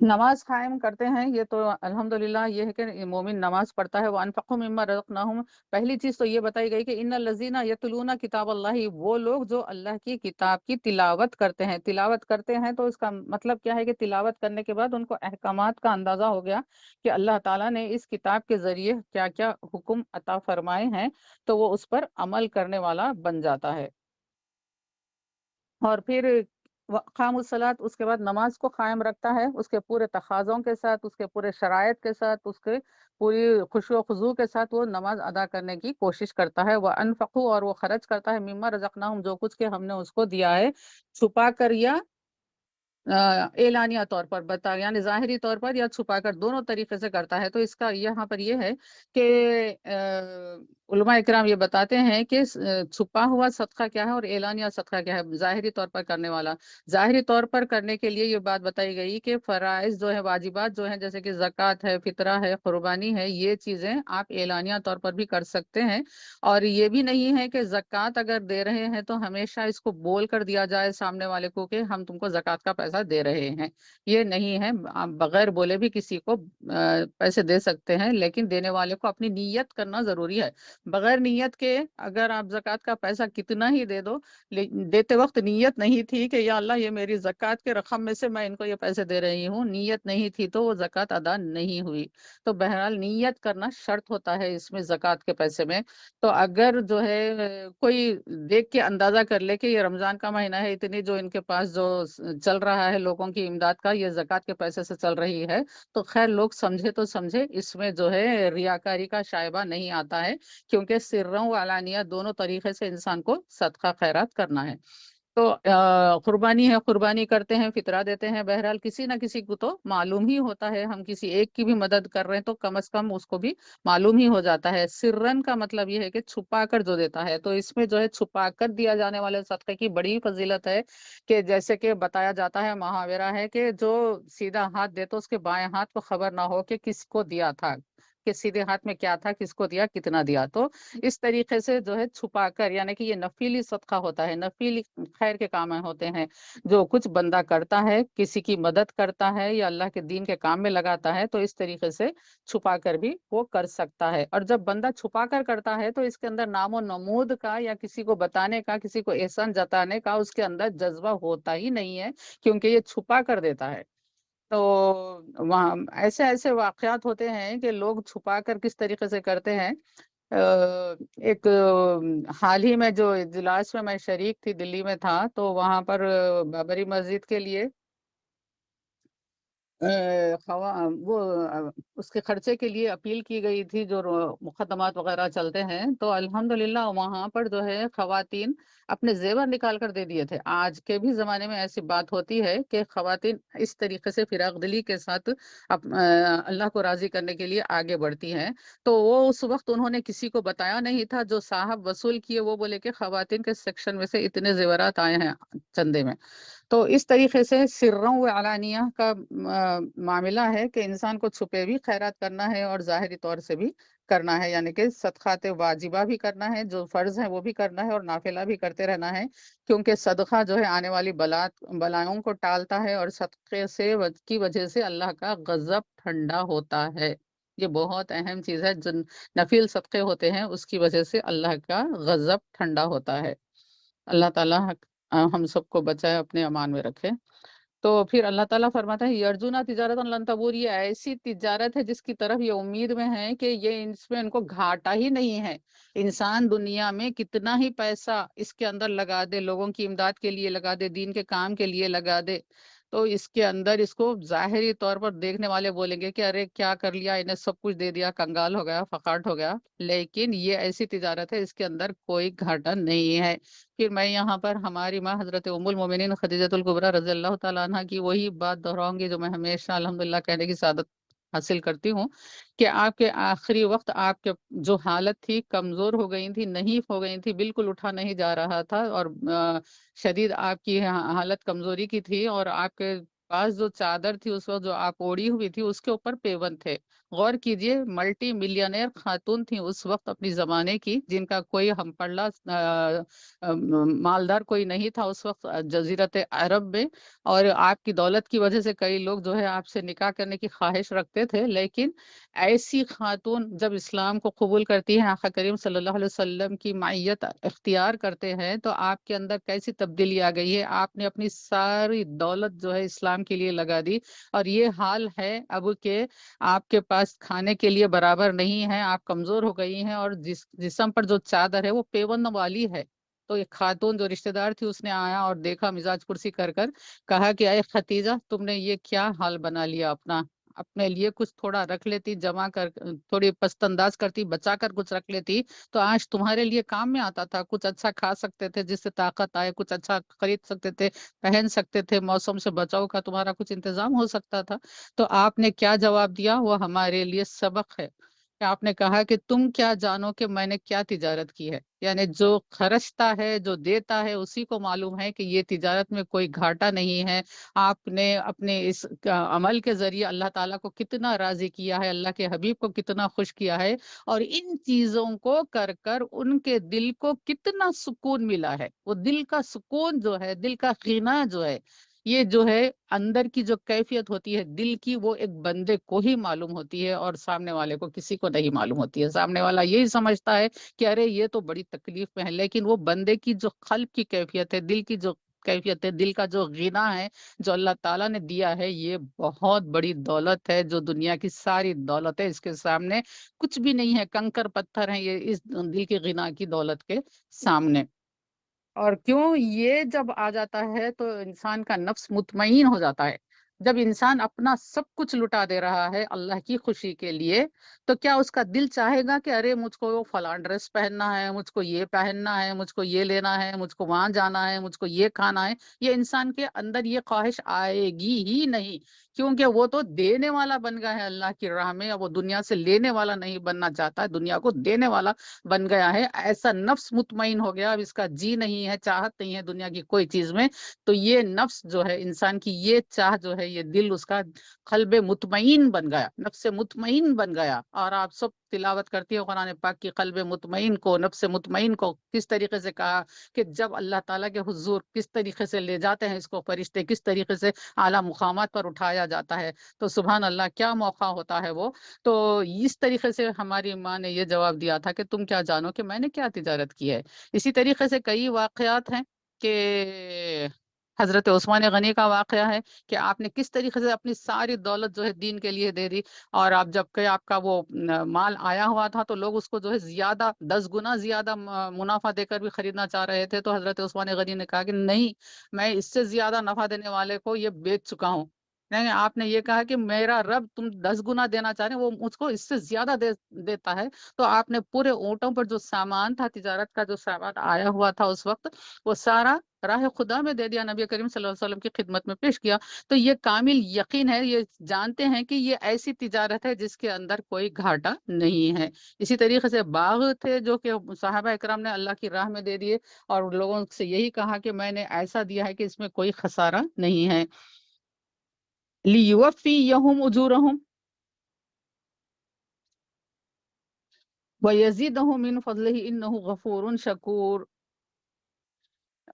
نماز قائم کرتے ہیں، یہ تو الحمدللہ یہ ہے کہ مومن نماز پڑھتا ہے، وَأَنفَقُوا مِمَّا رَزَقْنَاهُمْ، پہلی چیز تو یہ بتائی گئی کہ ان الذین یتلون کتاب اللہ، وہ لوگ جو اللہ کی کتاب کی تلاوت کرتے ہیں۔ تلاوت کرتے ہیں تو اس کا مطلب کیا ہے کہ تلاوت کرنے کے بعد ان کو احکامات کا اندازہ ہو گیا کہ اللہ تعالیٰ نے اس کتاب کے ذریعے کیا کیا حکم عطا فرمائے ہیں، تو وہ اس پر عمل کرنے والا بن جاتا ہے۔ اور پھر قام الصلاۃ، اس کے بعد نماز کو قائم رکھتا ہے، اس کے پورے تقاضوں کے ساتھ، اس کے پورے شرائط کے ساتھ، اس کے پوری خشوع و خضوع کے ساتھ وہ نماز ادا کرنے کی کوشش کرتا ہے، وہ انفقو اور وہ خرچ کرتا ہے، مما رزقناہم جو کچھ کہ ہم نے اس کو دیا ہے، چھپا کر یا اعلانیہ طور پر بتا، یعنی ظاہری طور پر یا چھپا کر، دونوں طریقے سے کرتا ہے۔ تو اس کا یہاں پر یہ ہے کہ علماء اکرام یہ بتاتے ہیں کہ چھپا ہوا صدقہ کیا ہے اور اعلانیہ صدقہ کیا ہے۔ ظاہری طور پر کرنے والا، ظاہری طور پر کرنے کے لیے یہ بات بتائی گئی کہ فرائض جو ہے، واجبات جو ہیں، جیسے کہ زکوٰۃ ہے، فطرہ ہے، قربانی ہے، یہ چیزیں آپ اعلانیہ طور پر بھی کر سکتے ہیں، اور یہ بھی نہیں ہے کہ زکوٰۃ اگر دے رہے ہیں تو ہمیشہ اس کو بول کر دیا جائے سامنے والے کو کہ ہم تم کو زکوٰۃ کا پیسہ دے رہے ہیں، یہ نہیں ہے۔ آپ بغیر بولے بھی کسی کو پیسے دے سکتے ہیں، لیکن دینے والے کو اپنی نیت کرنا ضروری ہے۔ بغیر نیت کے اگر آپ زکوٰۃ کا پیسہ کتنا ہی دے دو، دیتے وقت نیت نہیں تھی کہ یا اللہ یہ میری زکوٰۃ کے رقم میں سے میں ان کو یہ پیسے دے رہی ہوں، نیت نہیں تھی تو وہ زکوٰۃ ادا نہیں ہوئی۔ تو بہرحال نیت کرنا شرط ہوتا ہے اس میں، زکوٰۃ کے پیسے میں۔ تو اگر جو ہے کوئی دیکھ کے اندازہ کر لے کہ یہ رمضان کا مہینہ ہے، اتنی جو ان کے پاس جو چل رہا ہے لوگوں کی امداد کا، یہ زکوٰۃ کے پیسے سے چل رہی ہے، تو خیر لوگ سمجھے تو سمجھے، اس میں جو ہے ریاکاری کا شائبہ نہیں آتا ہے، کیونکہ سرًا و علانیہ دونوں طریقے سے انسان کو صدقہ خیرات کرنا ہے۔ تو قربانی ہے، قربانی کرتے ہیں، فطرہ دیتے ہیں، بہرحال کسی نہ کسی کو تو معلوم ہی ہوتا ہے، ہم کسی ایک کی بھی مدد کر رہے ہیں تو کم از کم اس کو بھی معلوم ہی ہو جاتا ہے۔ سرن کا مطلب یہ ہے کہ چھپا کر جو دیتا ہے، تو اس میں جو ہے چھپا کر دیا جانے والے صدقے کی بڑی فضیلت ہے، کہ جیسے کہ بتایا جاتا ہے، محاورہ ہے کہ جو سیدھا ہاتھ دے تو اس کے بائیں ہاتھ کو خبر نہ ہو کہ کس کو دیا تھا، کہ سیدھے ہاتھ میں کیا تھا، کس کو دیا، کتنا دیا۔ تو اس طریقے سے جو ہے چھپا کر، یعنی کہ یہ نفیلی صدقہ ہوتا ہے، نفیلی خیر کے کام ہوتے ہیں، جو کچھ بندہ کرتا ہے، کسی کی مدد کرتا ہے یا اللہ کے دین کے کام میں لگاتا ہے، تو اس طریقے سے چھپا کر بھی وہ کر سکتا ہے۔ اور جب بندہ چھپا کر کرتا ہے تو اس کے اندر نام و نمود کا یا کسی کو بتانے کا، کسی کو احسان جتانے کا اس کے اندر جذبہ ہوتا ہی نہیں ہے، کیونکہ یہ چھپا کر دیتا ہے۔ تو وہاں ایسے ایسے واقعات ہوتے ہیں کہ لوگ چھپا کر کس طریقے سے کرتے ہیں۔ ایک حال ہی میں جو اجلاس میں میں شریک تھی، دلی میں تھا، تو وہاں پر بابری مسجد کے لیے وہ اس کے خرچے کے لیے اپیل کی گئی تھی، جو مقدمات وغیرہ چلتے ہیں، تو الحمدللہ وہاں پر جو ہے خواتین اپنے زیور نکال کر دے دیے تھے۔ آج کے بھی زمانے میں ایسی بات ہوتی ہے کہ خواتین اس طریقے سے فراق دلی کے ساتھ اللہ کو راضی کرنے کے لیے آگے بڑھتی ہیں۔ تو وہ اس وقت انہوں نے کسی کو بتایا نہیں تھا، جو صاحب وصول کیے وہ بولے کہ خواتین کے سیکشن میں سے اتنے زیورات آئے ہیں چندے میں۔ تو اس طریقے سے سروں و علانیہ کا معاملہ ہے کہ انسان کو چھپے بھی خیرات کرنا ہے اور ظاہری طور سے بھی کرنا ہے، یعنی کہ صدقات واجبہ بھی کرنا ہے، جو فرض ہیں وہ بھی کرنا ہے، اور نافلہ بھی کرتے رہنا ہے، کیونکہ صدقہ جو ہے آنے والی بلائوں کو ٹالتا ہے، اور صدقے سے کی وجہ سے اللہ کا غضب ٹھنڈا ہوتا ہے۔ یہ بہت اہم چیز ہے، جو نفل صدقے ہوتے ہیں اس کی وجہ سے اللہ کا غضب ٹھنڈا ہوتا ہے۔ اللہ تعالیٰ ہم سب کو بچائے، اپنے امان میں رکھے۔ تو پھر اللہ تعالیٰ فرماتا ہے یرجونا تجارت لن تبور، یہ ایسی تجارت ہے جس کی طرف یہ امید میں ہے کہ یہ اس میں ان کو گھاٹا ہی نہیں ہے۔ انسان دنیا میں کتنا ہی پیسہ اس کے اندر لگا دے، لوگوں کی امداد کے لیے لگا دے، دین کے کام کے لیے لگا دے، تو اس کے اندر اس کو ظاہری طور پر دیکھنے والے بولیں گے کہ ارے کیا کر لیا، انہیں سب کچھ دے دیا، کنگال ہو گیا، فقاٹ ہو گیا۔ لیکن یہ ایسی تجارت ہے اس کے اندر کوئی گھاٹا نہیں ہے۔ پھر میں یہاں پر ہماری ماں حضرت ام المومنین خدیجۃ الکبریٰ رضی اللہ تعالیٰ عنہ کی وہی بات دہراؤں گی جو میں ہمیشہ الحمدللہ کہنے کی سعادت حاصل کرتی ہوں، کہ آپ کے آخری وقت آپ کے جو حالت تھی، کمزور ہو گئی تھی، نحیف ہو گئی تھی، بالکل اٹھا نہیں جا رہا تھا، اور شدید آپ کی حالت کمزوری کی تھی، اور آپ کے پاس جو چادر تھی اس وقت جو آپ اوڑی ہوئی تھی اس کے اوپر پیوند تھے۔ غور کیجئے، ملٹی ملینئر خاتون تھیں اس وقت اپنی زمانے کی، جن کا کوئی ہم پلہ مالدار کوئی نہیں تھا اس وقت جزیرت عرب میں، اور آپ کی دولت کی وجہ سے کئی لوگ جو ہے آپ سے نکاح کرنے کی خواہش رکھتے تھے، لیکن ایسی خاتون جب اسلام کو قبول کرتی ہیں، آقا کریم صلی اللہ علیہ وسلم کی معیت اختیار کرتے ہیں، تو آپ کے اندر کیسی تبدیلی آ گئی ہے۔ آپ نے اپنی ساری دولت جو ہے اسلام کے لیے لگا دی، اور یہ حال ہے اب کہ آپ کے پاس کھانے کے لیے برابر نہیں ہے، آپ کمزور ہو گئی ہیں، اور جسم پر جو چادر ہے وہ پیوند والی ہے۔ تو ایک خاتون جو رشتہ دار تھی اس نے آیا اور دیکھا، مزاج پرسی کر کر کہا کہ اے ختیجہ، تم نے یہ کیا حال بنا لیا اپنا، اپنے لیے کچھ تھوڑا رکھ لیتی، جمع کر تھوڑی پست انداز کرتی، بچا کر کچھ رکھ لیتی، تو آج تمہارے لیے کام میں آتا تھا، کچھ اچھا کھا سکتے تھے جس سے طاقت آئے، کچھ اچھا خرید سکتے تھے، پہن سکتے تھے، موسم سے بچاؤ کا تمہارا کچھ انتظام ہو سکتا تھا۔ تو آپ نے کیا جواب دیا، وہ ہمارے لیے سبق ہے، کہ آپ نے کہا کہ تم کیا جانو کہ میں نے کیا تجارت کی ہے، یعنی جو خرچتا ہے، جو دیتا ہے، اسی کو معلوم ہے کہ یہ تجارت میں کوئی گھاٹا نہیں ہے۔ آپ نے اپنے اس عمل کے ذریعے اللہ تعالیٰ کو کتنا راضی کیا ہے، اللہ کے حبیب کو کتنا خوش کیا ہے، اور ان چیزوں کو کر کر ان کے دل کو کتنا سکون ملا ہے۔ وہ دل کا سکون جو ہے، دل کا غنا جو ہے، یہ جو ہے اندر کی جو کیفیت ہوتی ہے دل کی، وہ ایک بندے کو ہی معلوم ہوتی ہے، اور سامنے والے کو کسی کو نہیں معلوم ہوتی ہے۔ سامنے والا یہی سمجھتا ہے کہ ارے یہ تو بڑی تکلیف میں ہے، لیکن وہ بندے کی جو قلب کی کیفیت ہے، دل کی جو کیفیت ہے، دل کا جو غنا ہے، جو اللہ تعالیٰ نے دیا ہے، یہ بہت بڑی دولت ہے، جو دنیا کی ساری دولت ہے اس کے سامنے کچھ بھی نہیں ہے، کنکر پتھر ہیں یہ اس دل کی غنا کی دولت کے سامنے۔ اور کیوں یہ جب آ جاتا ہے تو انسان کا نفس مطمئن ہو جاتا ہے، جب انسان اپنا سب کچھ لٹا دے رہا ہے اللہ کی خوشی کے لیے، تو کیا اس کا دل چاہے گا کہ ارے مجھ کو وہ فلاں ڈریس پہننا ہے، مجھ کو یہ پہننا ہے، مجھ کو یہ لینا ہے، مجھ کو وہاں جانا ہے، مجھ کو یہ کھانا ہے؟ یہ انسان کے اندر یہ خواہش آئے گی ہی نہیں، کیونکہ وہ تو دینے والا بن گیا ہے اللہ کی راہ میں، وہ دنیا سے لینے والا نہیں بننا چاہتا ہے، دنیا کو دینے والا بن گیا ہے۔ ایسا نفس مطمئن ہو گیا، اب اس کا جی نہیں ہے، چاہت نہیں ہے دنیا کی کوئی چیز میں۔ تو یہ نفس جو ہے انسان کی، یہ چاہ جو ہے، یہ دل اس کا قلب مطمئن بن گیا، نفس مطمئن بن گیا۔ اور آپ سب تلاوت کرتی ہے قرآن پاک کی قلب مطمئن کو، نفس مطمئن کو کس طریقے سے کہا کہ جب اللہ تعالیٰ کے حضور کس طریقے سے لے جاتے ہیں اس کو فرشتے، کس طریقے سے اعلیٰ مقامات پر اٹھایا جاتا ہے، تو سبحان اللہ کیا موقع ہوتا ہے وہ۔ تو اس طریقے سے ہماری ماں نے یہ جواب دیا تھا کہ تم کیا جانو کہ میں نے کیا تجارت کی ہے۔ اسی طریقے سے کئی واقعات ہیں کہ حضرت عثمان غنی کا واقعہ ہے کہ آپ نے کس طریقے سے اپنی ساری دولت جو ہے دین کے لیے دے دی، اور آپ جب کہ آپ کا وہ مال آیا ہوا تھا تو لوگ اس کو جو ہے زیادہ 10 گنا زیادہ منافع دے کر بھی خریدنا چاہ رہے تھے، تو حضرت عثمان غنی نے کہا کہ نہیں، میں اس سے زیادہ نفع دینے والے کو یہ بیچ چکا ہوں۔ نہیں، آپ نے یہ کہا کہ میرا رب تم 10 گنا دینا چاہ رہے ہیں، وہ مجھ کو اس سے زیادہ دیتا ہے۔ تو آپ نے پورے اونٹوں پر جو سامان تھا، تجارت کا جو سامان آیا ہوا تھا اس وقت، وہ سارا راہ خدا میں دے دیا، نبی کریم صلی اللہ علیہ وسلم کی خدمت میں پیش کیا۔ تو یہ کامل یقین ہے، یہ جانتے ہیں کہ یہ ایسی تجارت ہے جس کے اندر کوئی گھاٹا نہیں ہے۔ اسی طریقے سے باغ تھے جو کہ صحابہ اکرام نے اللہ کی راہ میں دے دیے، اور لوگوں سے یہی کہا کہ میں نے ایسا دیا ہے کہ اس میں کوئی خسارہ نہیں ہے۔ لِيُوَفِّيَهُمْ أُجُورَهُمْ وَيَزِيدَهُم مِّن فَضْلِهِ إِنَّهُ غَفُورٌ شَكُورٌ،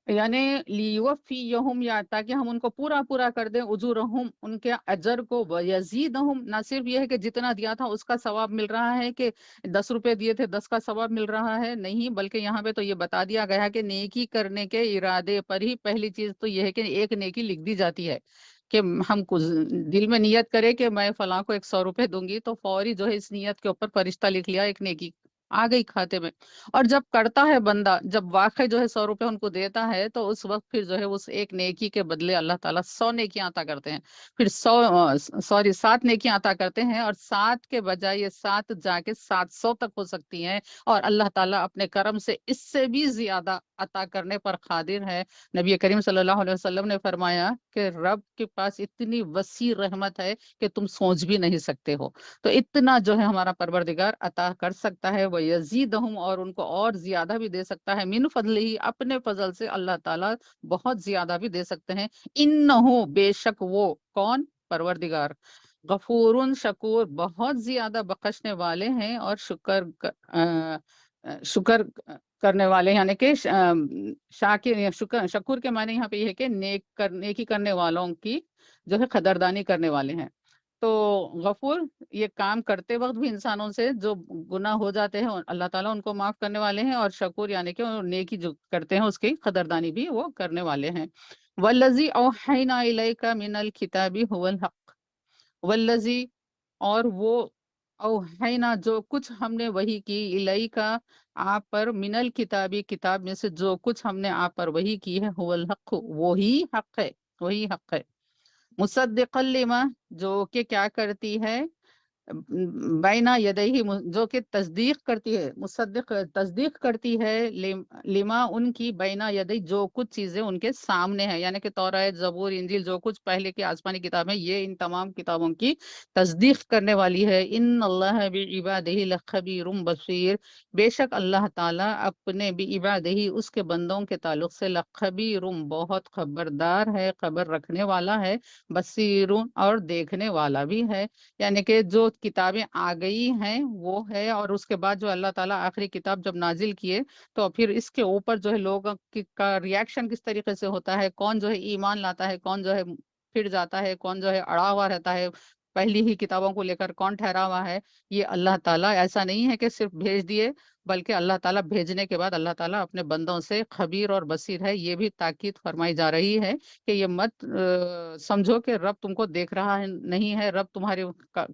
یعنی لیوفیہم، یا تاکہ ہم ان کو پورا پورا کر دیں، اجورہم، ان کے اجر کو، ویزیدہم، نہ صرف یہ ہے کہ جتنا دیا تھا اس کا ثواب مل رہا ہے کہ 10 روپے دیے تھے 10 کا ثواب مل رہا ہے، نہیں، بلکہ یہاں پہ تو یہ بتا دیا گیا ہے کہ نیکی کرنے کے ارادے پر ہی پہلی چیز تو یہ ہے کہ ایک نیکی لکھ دی جاتی ہے، کہ ہم کچھ دل میں نیت کرے کہ میں فلاں کو 100 روپے دوں گی، تو فوری جو ہے اس نیت کے اوپر فرشتہ لکھ لیا، ایک نیکی آ گئی کھاتے میں۔ اور جب کرتا ہے بندہ، جب واقعی جو ہے 100 روپے ان کو دیتا ہے، تو اس وقت پھر جو ہے اس ایک نیکی کے بدلے اللہ تعالیٰ 100 نیکیاں عطا کرتے ہیں، پھر 7 نیکیاں عطا کرتے ہیں، اور 7 کے بجائے یہ 7 جا کے 700 تک ہو سکتی ہیں، اور اللہ تعالیٰ اپنے کرم سے اس سے بھی زیادہ عطا کرنے پر قادر ہے۔ نبی کریم صلی اللہ علیہ وسلم نے فرمایا کہ رب کے پاس اتنی وسیع رحمت ہے کہ تم سوچ بھی نہیں سکتے ہو، تو اتنا جو ہے ہمارا پروردگار عطا کر سکتا ہے، وہ یزیدہم، اور ان کو اور زیادہ بھی دے سکتا ہے، من فضل ہی، اپنے فضل سے اللہ تعالیٰ بہت زیادہ بھی دے سکتے ہیں۔ انہو، بے شک وہ، کون؟ پروردگار، غفور شکور، بہت زیادہ بخشنے والے ہیں، اور شکر کرنے والے، یعنی کہ شاکر، یا شکور کے معنی یہاں پہ یہ ہے کہ نیکی کرنے والوں کی جو ہے قدردانی کرنے والے ہیں۔ تو غفور، یہ کام کرتے وقت بھی انسانوں سے جو گناہ ہو جاتے ہیں اللہ تعالیٰ ان کو معاف کرنے والے ہیں، اور شکور یعنی کہ وہ نیکی جو کرتے ہیں اس کی قدردانی بھی وہ کرنے والے ہیں۔ والذی اوحینا الیک من الکتاب هو الحق، والذی، اور وہ، اوحینا، جو کچھ ہم نے وحی کی، الیکا، آپ پر، من الکتابی، کتاب میں سے جو کچھ ہم نے آپ پر وحی کی ہے، هو الحق، وہی حق ہے، وہی حق ہے، مصدقا لما، جو کہ کیا کرتی ہے، بینا یدیہ، جو کہ تصدیق کرتی ہے، مصدق تصدیق کرتی ہے، لما، ان کی، بینا یدی، جو کچھ چیزیں ان کے سامنے ہیں، یعنی کہ تورات، زبور، انجیل، جو کچھ پہلے کی آسمانی کتابیں، یہ ان تمام کتابوں کی تصدیق کرنے والی ہے۔ ان اللہ بعبادہ لخبیر بصیر، بے شک اللہ تعالیٰ اپنے بعبادہ، اس کے بندوں کے تعلق سے، لخبیر، بہت خبردار ہے، خبر رکھنے والا ہے، بصیر، اور دیکھنے والا بھی ہے، یعنی کہ جو کتابیں آ گئی ہیں وہ ہے، اور اس کے بعد جو اللہ تعالیٰ آخری کتاب جب نازل کیے، تو پھر اس کے اوپر جو ہے لوگوں کا ریاکشن کس طریقے سے ہوتا ہے، کون جو ہے ایمان لاتا ہے، کون جو ہے پھر جاتا ہے، کون جو ہے اڑا ہوا رہتا ہے، پہلی ہی کتابوں کو لے کر کون ٹھہرا ہوا ہے، یہ اللہ تعالیٰ ایسا نہیں ہے کہ صرف بھیج دیے بلکہ اللہ تعالیٰ بھیجنے کے بعد اللہ تعالیٰ اپنے بندوں سے خبیر اور بصیر ہے، یہ بھی تاکید فرمائی جا رہی ہے کہ یہ مت سمجھو کہ رب تم کو دیکھ رہا ہے، نہیں ہے، رب تمہارے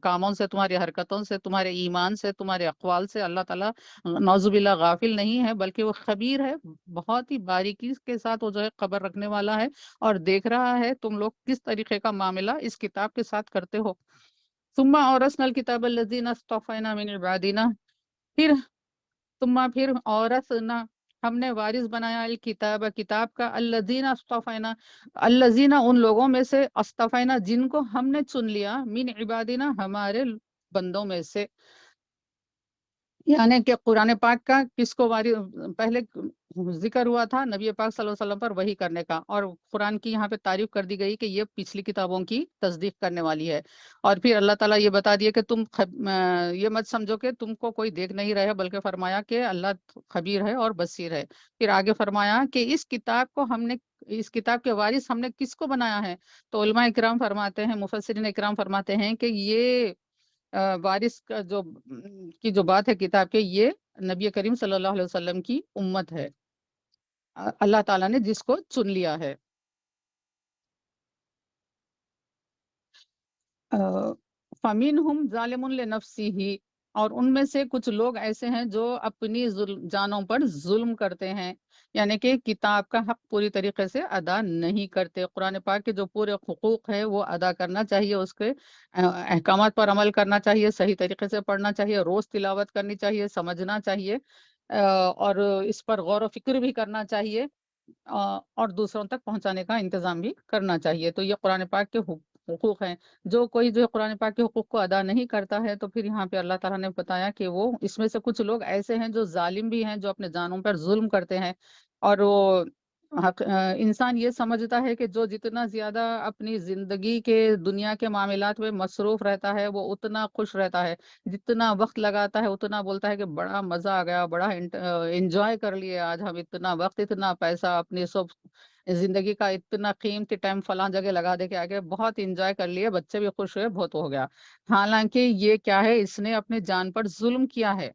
کاموں سے، تمہاری حرکتوں سے، تمہارے ایمان سے، تمہارے اقوال سے اللہ تعالیٰ نعوذ باللہ غافل نہیں ہے، بلکہ وہ خبیر ہے، بہت ہی باریکی کے ساتھ وہ جو ہے خبر رکھنے والا ہے اور دیکھ رہا ہے تم لوگ کس طریقے کا معاملہ اس کتاب کے ساتھ کرتے ہو۔ ثم اورثنا الکتاب الذین اصطفینا من عبادنا، پھر اورثنا ہم نے وارث بنایا الکتاب کتاب کا، الذین اصطفینا، الذین ان لوگوں میں سے، اصطفینا جن کو ہم نے چن لیا، من عبادنا ہمارے بندوں میں سے، یعنی کہ قرآن پاک کا کس کو پہلے ذکر ہوا تھا نبی پاک صلی اللہ علیہ وسلم پر وحی کرنے کا، اور قرآن کی یہاں پہ تعریف کر دی گئی کہ یہ پچھلی کتابوں کی تصدیق کرنے والی ہے، اور پھر اللہ تعالیٰ یہ بتا دیا کہ تم یہ مت سمجھو کہ تم کو کوئی دیکھ نہیں رہے، بلکہ فرمایا کہ اللہ خبیر ہے اور بصیر ہے۔ پھر آگے فرمایا کہ اس کتاب کو ہم نے، اس کتاب کے وارث ہم نے کس کو بنایا ہے؟ تو علماء اکرام فرماتے ہیں، مفسرین اکرام فرماتے ہیں کہ یہ وارث کا کی جو بات ہے کتاب کے، یہ نبی کریم صلی اللہ علیہ وسلم کی امت ہے، اللہ تعالیٰ نے جس کو چن لیا ہے۔ فَمِنْهُمْ ظَالِمٌ لِنَفْسِهِ، اور ان میں سے کچھ لوگ ایسے ہیں جو اپنی جانوں پر ظلم کرتے ہیں، یعنی کہ کتاب کا حق پوری طریقے سے ادا نہیں کرتے، قرآن پاک کے جو پورے حقوق ہے وہ ادا کرنا چاہیے، اس کے احکامات پر عمل کرنا چاہیے، صحیح طریقے سے پڑھنا چاہیے، روز تلاوت کرنی چاہیے، سمجھنا چاہیے، اور اس پر غور و فکر بھی کرنا چاہیے، اور دوسروں تک پہنچانے کا انتظام بھی کرنا چاہیے۔ تو یہ قرآن پاک کے حقوق ہیں۔ جو کوئی جو قرآن پاک کے حقوق کو ادا نہیں کرتا ہے تو پھر یہاں پہ اللہ تعالیٰ نے بتایا کہ وہ اس میں سے کچھ لوگ ایسے ہیں جو ظالم بھی ہیں، جو اپنے جانوں پر ظلم کرتے ہیں، اور وہ انسان یہ سمجھتا ہے کہ جو جتنا زیادہ اپنی زندگی کے دنیا کے معاملات میں مصروف رہتا ہے وہ اتنا خوش رہتا ہے، جتنا وقت لگاتا ہے اتنا بولتا ہے کہ بڑا مزہ آ گیا، بڑا انجوائے کر لیے آج ہم، اتنا وقت، اتنا پیسہ، اپنی سب زندگی کا اتنا قیمتی ٹائم فلاں جگہ لگا دے کے آگے بہت انجوائے کر لیے، بچے بھی خوش ہوئے، بہت ہو گیا۔ حالانکہ یہ کیا ہے، اس نے اپنے جان پر ظلم کیا ہے۔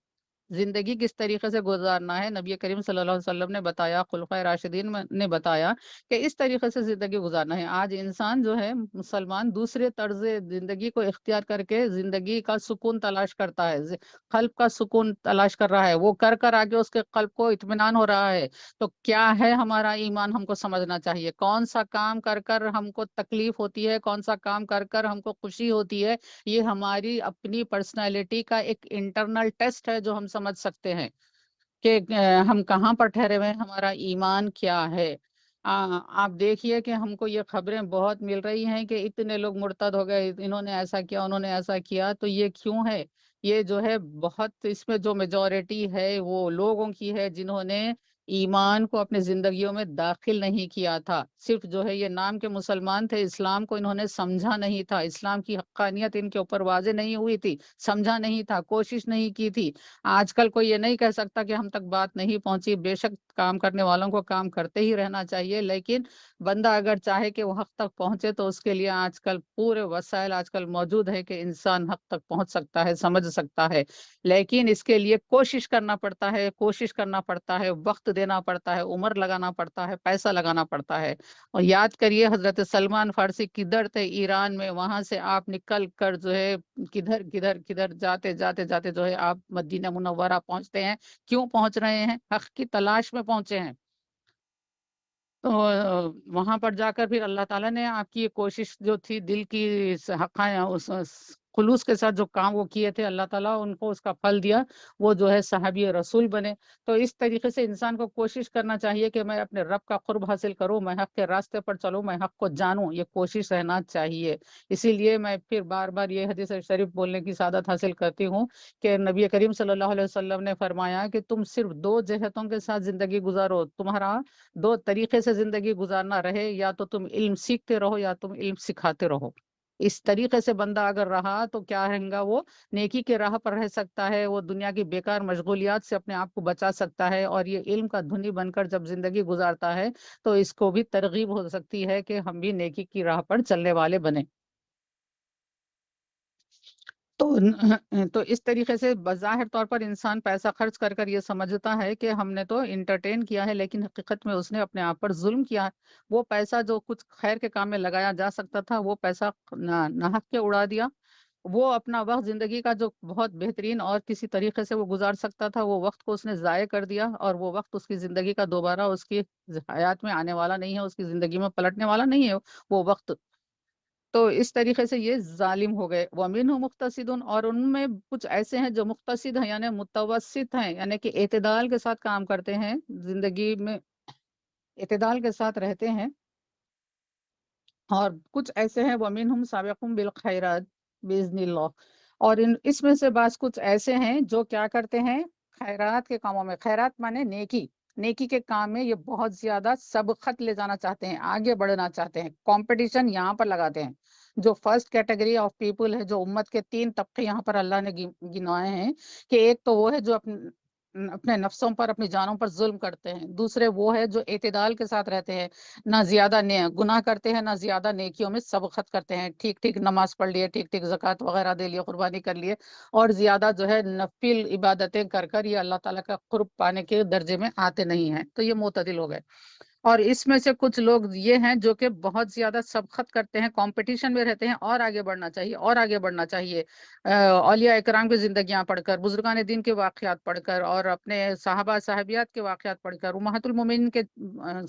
زندگی کس طریقے سے گزارنا ہے، نبی کریم صلی اللہ علیہ وسلم نے بتایا، خلفائے راشدین نے بتایا کہ اس طریقے سے زندگی گزارنا ہے۔ آج انسان جو ہے مسلمان دوسرے طرز زندگی کو اختیار کر کے زندگی کا سکون تلاش کرتا ہے، قلب کا سکون تلاش کر رہا ہے، وہ کر کر آگے اس کے قلب کو اطمینان ہو رہا ہے۔ تو کیا ہے ہمارا ایمان، ہم کو سمجھنا چاہیے، کون سا کام کر کر ہم کو تکلیف ہوتی ہے، کون سا کام کر کر ہم کو خوشی ہوتی ہے، یہ ہماری اپنی پرسنالٹی کا ایک انٹرنل ٹیسٹ ہے جو ہم سمجھ سکتے ہیں کہ ہم کہاں پر ٹھہرے ہوئے ہیں، ہمارا ایمان کیا ہے۔ آپ دیکھیے کہ ہم کو یہ خبریں بہت مل رہی ہیں کہ اتنے لوگ مرتد ہو گئے، انہوں نے ایسا کیا، انہوں نے ایسا کیا، تو یہ کیوں ہے؟ یہ جو ہے بہت، اس میں جو میجورٹی ہے وہ لوگوں کی ہے جنہوں نے ایمان کو اپنی زندگیوں میں داخل نہیں کیا تھا، صرف جو ہے یہ نام کے مسلمان تھے، اسلام کو انہوں نے سمجھا نہیں تھا، اسلام کی حقانیت ان کے اوپر واضح نہیں ہوئی تھی، سمجھا نہیں تھا، کوشش نہیں کی تھی۔ آج کل کوئی یہ نہیں کہہ سکتا کہ ہم تک بات نہیں پہنچی، بے شک کام کرنے والوں کو کام کرتے ہی رہنا چاہیے، لیکن بندہ اگر چاہے کہ وہ حق تک پہنچے تو اس کے لیے آج کل پورے وسائل آج کل موجود ہے کہ انسان حق تک پہنچ سکتا ہے، سمجھ سکتا ہے، لیکن اس کے لیے کوشش کرنا پڑتا ہے، کوشش کرنا پڑتا ہے، وقت دینا پڑتا ہے، عمر لگانا پڑتا ہے، پیسہ لگانا پڑتا ہے۔ اور یاد کریے حضرت سلمان فارسی کدھر تھے ایران میں، وہاں سے آپ نکل کر جو ہے کدھر کدھر کدھر جاتے جاتے جاتے جو ہے آپ مدینہ منورہ پہنچتے ہیں۔ کیوں پہنچ رہے ہیں؟ حق کی تلاش میں پہنچے ہیں۔ تو وہاں پر جا کر پھر اللہ تعالیٰ نے آپ کی یہ کوشش جو تھی دل کی خلوص کے ساتھ جو کام وہ کیے تھے، اللہ تعالیٰ ان کو اس کا پھل دیا، وہ جو ہے صحابی رسول بنے۔ تو اس طریقے سے انسان کو کوشش کرنا چاہیے کہ میں اپنے رب کا قرب حاصل کروں، میں حق کے راستے پر چلوں، میں حق کو جانوں، یہ کوشش رہنا چاہیے۔ اسی لیے میں پھر بار بار یہ حدیث شریف بولنے کی سعادت حاصل کرتی ہوں کہ نبی کریم صلی اللہ علیہ وسلم نے فرمایا کہ تم صرف دو جہتوں کے ساتھ زندگی گزارو، تمہارا دو طریقے سے زندگی گزارنا رہے، یا تو تم علم سیکھتے رہو یا تم علم سکھاتے رہو۔ اس طریقے سے بندہ اگر رہا تو کیا رہیں گا، وہ نیکی کے راہ پر رہ سکتا ہے، وہ دنیا کی بیکار مشغولیات سے اپنے آپ کو بچا سکتا ہے، اور یہ علم کا دھنی بن کر جب زندگی گزارتا ہے تو اس کو بھی ترغیب ہو سکتی ہے کہ ہم بھی نیکی کی راہ پر چلنے والے بنیں۔ تو اس طریقے سے بظاہر طور پر انسان پیسہ خرچ کر کر یہ سمجھتا ہے کہ ہم نے تو انٹرٹین کیا ہے، لیکن حقیقت میں اس نے اپنے آپ پر ظلم کیا ہے۔ وہ پیسہ جو کچھ خیر کے کام میں لگایا جا سکتا تھا، وہ پیسہ ناحق کے اڑا دیا۔ وہ اپنا وقت زندگی کا جو بہت بہترین اور کسی طریقے سے وہ گزار سکتا تھا، وہ وقت کو اس نے ضائع کر دیا، اور وہ وقت اس کی زندگی کا دوبارہ اس کی حیات میں آنے والا نہیں ہے، اس کی زندگی میں پلٹنے والا نہیں ہے وہ وقت۔ تو اس طریقے سے یہ ظالم ہو گئے۔ وَمِنْهُ مُقْتَصِدٌ، اور ان میں کچھ ایسے ہیں جو مقتصد ہیں، یعنی متوسط ہیں، یعنی کہ اعتدال کے ساتھ کام کرتے ہیں، زندگی میں اعتدال کے ساتھ رہتے ہیں۔ اور کچھ ایسے ہیں وَمِنْهُمْ سَابِقٌ بِالْخَيْرَاتِ بِإِذْنِ اللَّهِ، اور اس میں سے بعض کچھ ایسے ہیں جو کیا کرتے ہیں، خیرات کے کاموں میں۔ خیرات مانے نیکی، نیکی کے کام میں یہ بہت زیادہ سبقت لے جانا چاہتے ہیں، آگے بڑھنا چاہتے ہیں، کمپٹیشن یہاں پر لگاتے ہیں۔ جو فرسٹ کیٹیگری آف پیپل ہے، جو امت کے 3 طبقے یہاں پر اللہ نے گنوائے ہیں، کہ ایک تو وہ ہے جو اپنے نفسوں پر، اپنی جانوں پر ظلم کرتے ہیں۔ دوسرے وہ ہے جو اعتدال کے ساتھ رہتے ہیں، نہ زیادہ گناہ کرتے ہیں، نہ زیادہ نیکیوں میں سبقت کرتے ہیں، ٹھیک ٹھیک نماز پڑھ لیے، ٹھیک ٹھیک زکوٰۃ وغیرہ دے لیے، قربانی کر لیے، اور زیادہ جو ہے نفل عبادتیں کر کر یہ اللہ تعالیٰ کا قرب پانے کے درجے میں آتے نہیں ہیں، تو یہ معتدل ہو گئے۔ اور اس میں سے کچھ لوگ یہ ہیں جو کہ بہت زیادہ سبقت کرتے ہیں، کمپٹیشن میں رہتے ہیں، اور آگے بڑھنا چاہیے، اور آگے بڑھنا چاہیے۔ اولیاء اکرام کی زندگیاں پڑھ کر، بزرگان دین کے واقعات پڑھ کر، اور اپنے صحابہ صحابیات کے واقعات پڑھ کر، امہات المومنین کے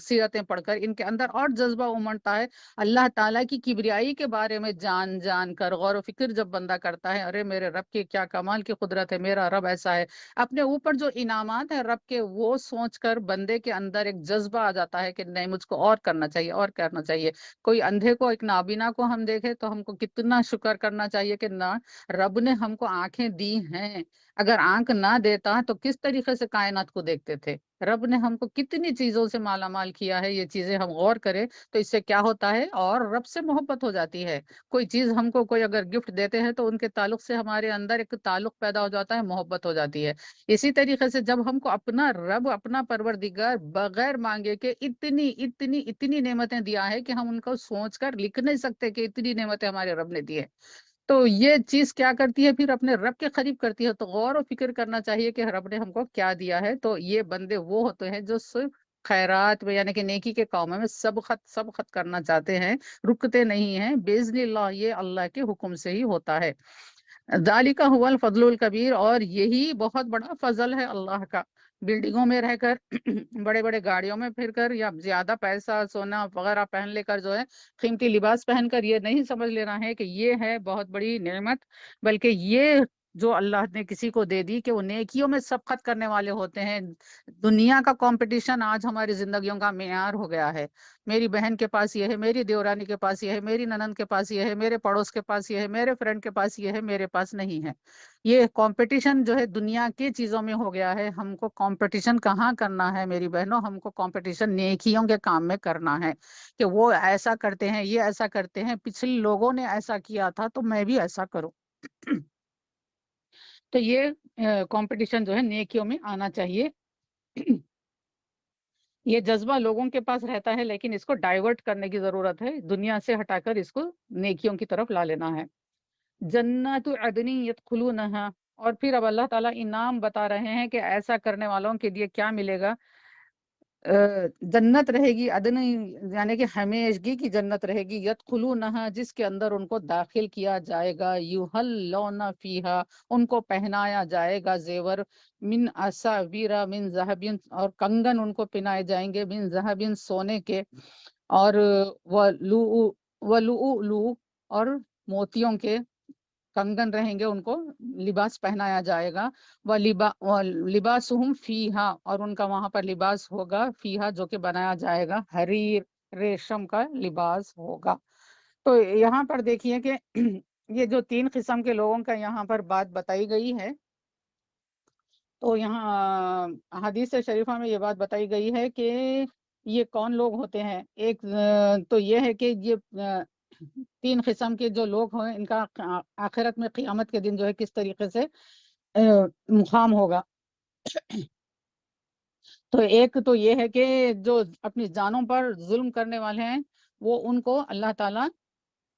سیرتیں پڑھ کر ان کے اندر اور جذبہ امڑتا ہے اللہ تعالیٰ کی کبریائی کے بارے میں جان جان کر۔ غور و فکر جب بندہ کرتا ہے، ارے میرے رب کی کیا کمال کی قدرت ہے، میرا رب ایسا ہے، اپنے اوپر جو انعامات ہیں رب کے، وہ سوچ کر بندے کے اندر ایک جذبہ آ جاتا ہے کہ نہیں، مجھ کو اور کرنا چاہیے، اور کرنا چاہیے۔ کوئی اندھے کو، ایک نابینا کو ہم دیکھیں تو ہم کو کتنا شکر کرنا چاہیے کہ نہ، رب نے ہم کو آنکھیں دی ہیں۔ اگر آنکھ نہ دیتا تو کس طریقے سے کائنات کو دیکھتے تھے؟ رب نے ہم کو کتنی چیزوں سے مالا مال کیا ہے، یہ چیزیں ہم غور کریں تو اس سے کیا ہوتا ہے، اور رب سے محبت ہو جاتی ہے۔ کوئی چیز ہم کو کوئی اگر گفٹ دیتے ہیں تو ان کے تعلق سے ہمارے اندر ایک تعلق پیدا ہو جاتا ہے، محبت ہو جاتی ہے۔ اسی طریقے سے جب ہم کو اپنا رب، اپنا پروردگار بغیر مانگے کے اتنی اتنی اتنی نعمتیں دیا ہے کہ ہم ان کو سوچ کر لکھ نہیں سکتے کہ اتنی نعمتیں ہمارے رب نے دی ہے، تو یہ چیز کیا کرتی ہے، پھر اپنے رب کے قریب کرتی ہے۔ تو غور و فکر کرنا چاہیے کہ رب نے ہم کو کیا دیا ہے۔ تو یہ بندے وہ ہوتے ہیں جو صرف خیرات میں، یعنی کہ نیکی کے کاموں میں سبقت کرنا چاہتے ہیں، رکتے نہیں ہیں۔ باذن اللہ، یہ اللہ کے حکم سے ہی ہوتا ہے۔ ذالک هو الفضل الکبیر، اور یہی بہت بڑا فضل ہے اللہ کا۔ بلڈنگوں میں رہ کر، بڑے بڑے گاڑیوں میں پھر کر، یا زیادہ پیسہ سونا وغیرہ پہن لے کر، جو ہے قیمتی لباس پہن کر، یہ نہیں سمجھ لینا ہے کہ یہ ہے بہت بڑی نعمت، بلکہ یہ جو اللہ نے کسی کو دے دی کہ وہ نیکیوں میں سبقت کرنے والے ہوتے ہیں۔ دنیا کا کمپٹیشن آج ہماری زندگیوں کا معیار ہو گیا ہے۔ میری بہن کے پاس یہ ہے، میری دیورانی کے پاس یہ ہے، میری ننند کے پاس یہ ہے، میرے پڑوس کے پاس یہ ہے، میرے فرینڈ کے پاس یہ ہے، میرے پاس نہیں ہے۔ یہ کمپٹیشن جو ہے دنیا کی چیزوں میں ہو گیا ہے۔ ہم کو کمپٹیشن کہاں کرنا ہے میری بہنوں؟ ہم کو کمپٹیشن نیکیوں کے کام میں کرنا ہے، کہ وہ ایسا کرتے ہیں، یہ ایسا کرتے ہیں، پچھلے لوگوں نے ایسا کیا تھا تو میں بھی ایسا کروں۔ تو یہ کمپٹیشن جو ہے نیکیوں میں آنا چاہیے۔ یہ جذبہ لوگوں کے پاس رہتا ہے، لیکن اس کو ڈائیورٹ کرنے کی ضرورت ہے، دنیا سے ہٹا کر اس کو نیکیوں کی طرف لا لینا ہے۔ جنات عدن یدخلونہا، اور پھر اب اللہ تعالیٰ انعام بتا رہے ہیں کہ ایسا کرنے والوں کے لیے کیا ملے گا۔ جنت رہے گی، عدن یعنی کہ ہمیشگی کی جنت رہے گی، یدخلونہا جس کے اندر ان کو داخل کیا جائے گا، یحلون فیہا ان کو پہنایا جائے گا زیور، من اساویر من ذہب، اور کنگن ان کو پہنائے جائیں گے، من ذہب سونے کے، اور ولؤلؤ اور موتیوں کے کنگن رہیں گے، ان کو لباس پہنایا جائے گا۔ لباسہم فیہا، اور ان کا وہاں پر لباس ہوگا، فیہا جو کہ بنایا جائے گا، حریر ریشم کا لباس ہوگا۔ تو یہاں پر دیکھیے کہ یہ جو 3 قسم کے لوگوں کا یہاں پر بات بتائی گئی ہے، تو یہاں حدیث شریفہ میں یہ بات بتائی گئی ہے کہ یہ کون لوگ ہوتے ہیں۔ ایک تو یہ ہے کہ یہ 3 قسم کے جو لوگ ہیں، ان کا آخرت میں قیامت کے دن جو ہے کس طریقے سے مقام ہوگا۔ تو ایک تو یہ ہے کہ جو اپنی جانوں پر ظلم کرنے والے ہیں، وہ ان کو اللہ تعالیٰ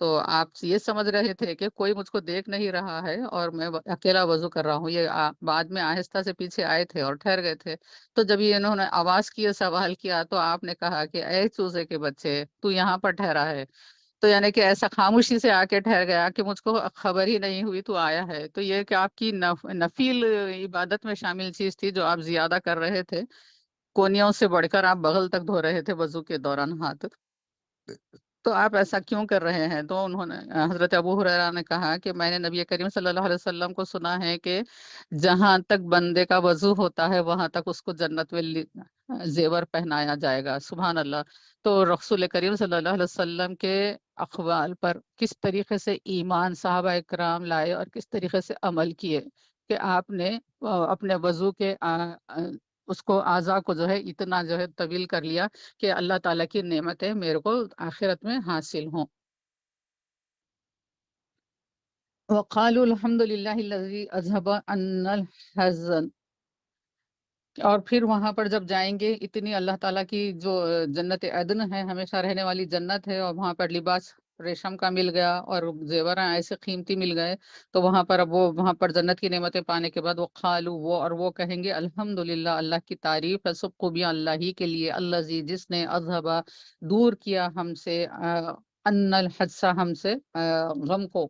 تو آپ یہ سمجھ رہے تھے کہ کوئی مجھ کو دیکھ نہیں رہا ہے اور میں اکیلا وضو کر رہا ہوں. یہ بعد میں آہستہ سے پیچھے آئے تھے اور ٹھہر گئے تھے. تو جب یہ انہوں نے آواز کی سوال کیا تو آپ نے کہا کہ اے چوزے کے بچے تو یہاں پر ٹھہرا ہے. تو یعنی کہ ایسا خاموشی سے آ کے ٹھہر گیا کہ مجھ کو خبر ہی نہیں ہوئی تو آیا ہے. تو یہ کہ آپ کی نفیل عبادت میں شامل چیز تھی جو آپ زیادہ کر رہے تھے. کونیوں سے بڑھ کر آپ بغل تک دھو رہے تھے وضو کے دوران ہاتھ. تو آپ ایسا کیوں کر رہے ہیں؟ تو انہوں نے حضرت ابو ہریرہ نے کہا کہ میں نے نبی کریم صلی اللہ علیہ وسلم کو سنا ہے کہ جہاں تک بندے کا وضو ہوتا ہے وہاں تک اس کو جنت میں زیور پہنایا جائے گا. سبحان اللہ. تو رسول کریم صلی اللہ علیہ وسلم کے اقوال پر کس طریقے سے ایمان صحابہ اکرام لائے اور کس طریقے سے عمل کیے کہ آپ نے اپنے وضو کے اس کو اعضاء کو جو ہے اتنا جو ہے طویل کر لیا کہ اللہ تعالیٰ کی نعمتیں میرے کو آخرت میں حاصل ہوں. وقالوا الحمد للہ الذی اذهب عنا الحزن. اور پھر وہاں پر جب جائیں گے اتنی اللہ تعالیٰ کی جو جنت عدن ہے ہمیشہ رہنے والی جنت ہے اور وہاں پر لباس ریشم کا مل گیا اور زیورات ایسے قیمتی مل گئے. تو وہاں پر اب وہ وہاں پر جنت کی نعمتیں پانے کے بعد وہ قالو وہ کہیں گے الحمدللہ اللہ کی تعریف ہے سب خوبیاں اللہ ہی کے لیے الذی جس نے اذہبا دور کیا ہم سے ان الحزہ ہم سے غم کو.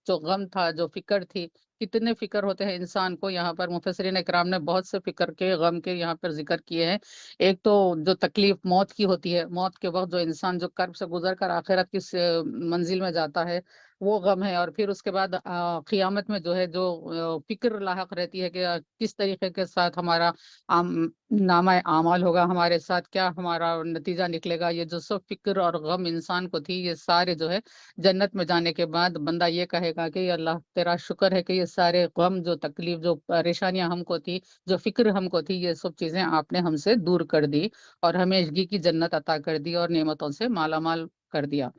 جو غم تھا جو فکر تھی. کتنے فکر ہوتے ہیں انسان کو. یہاں پر مفسرین اکرام نے بہت سے فکر کے غم کے یہاں پر ذکر کیے ہیں. ایک تو جو تکلیف موت کی ہوتی ہے. موت کے وقت جو انسان جو کرب سے گزر کر آخرت کی منزل میں جاتا ہے وہ غم ہے. اور پھر اس کے بعد قیامت میں جو ہے جو فکر لاحق رہتی ہے کہ کس طریقے کے ساتھ ہمارا نامہ اعمال ہوگا ہمارے ساتھ کیا ہمارا نتیجہ نکلے گا. یہ جو سب فکر اور غم انسان کو تھی یہ سارے جو ہے جنت میں جانے کے بعد بندہ یہ کہے گا کہ اللہ تیرا شکر ہے کہ یہ سارے غم جو تکلیف جو پریشانیاں ہم کو تھی جو فکر ہم کو تھی یہ سب چیزیں آپ نے ہم سے دور کر دی اور ہمیشگی کی جنت عطا کر دی اور نعمتوں سے مالا مال کر دیا.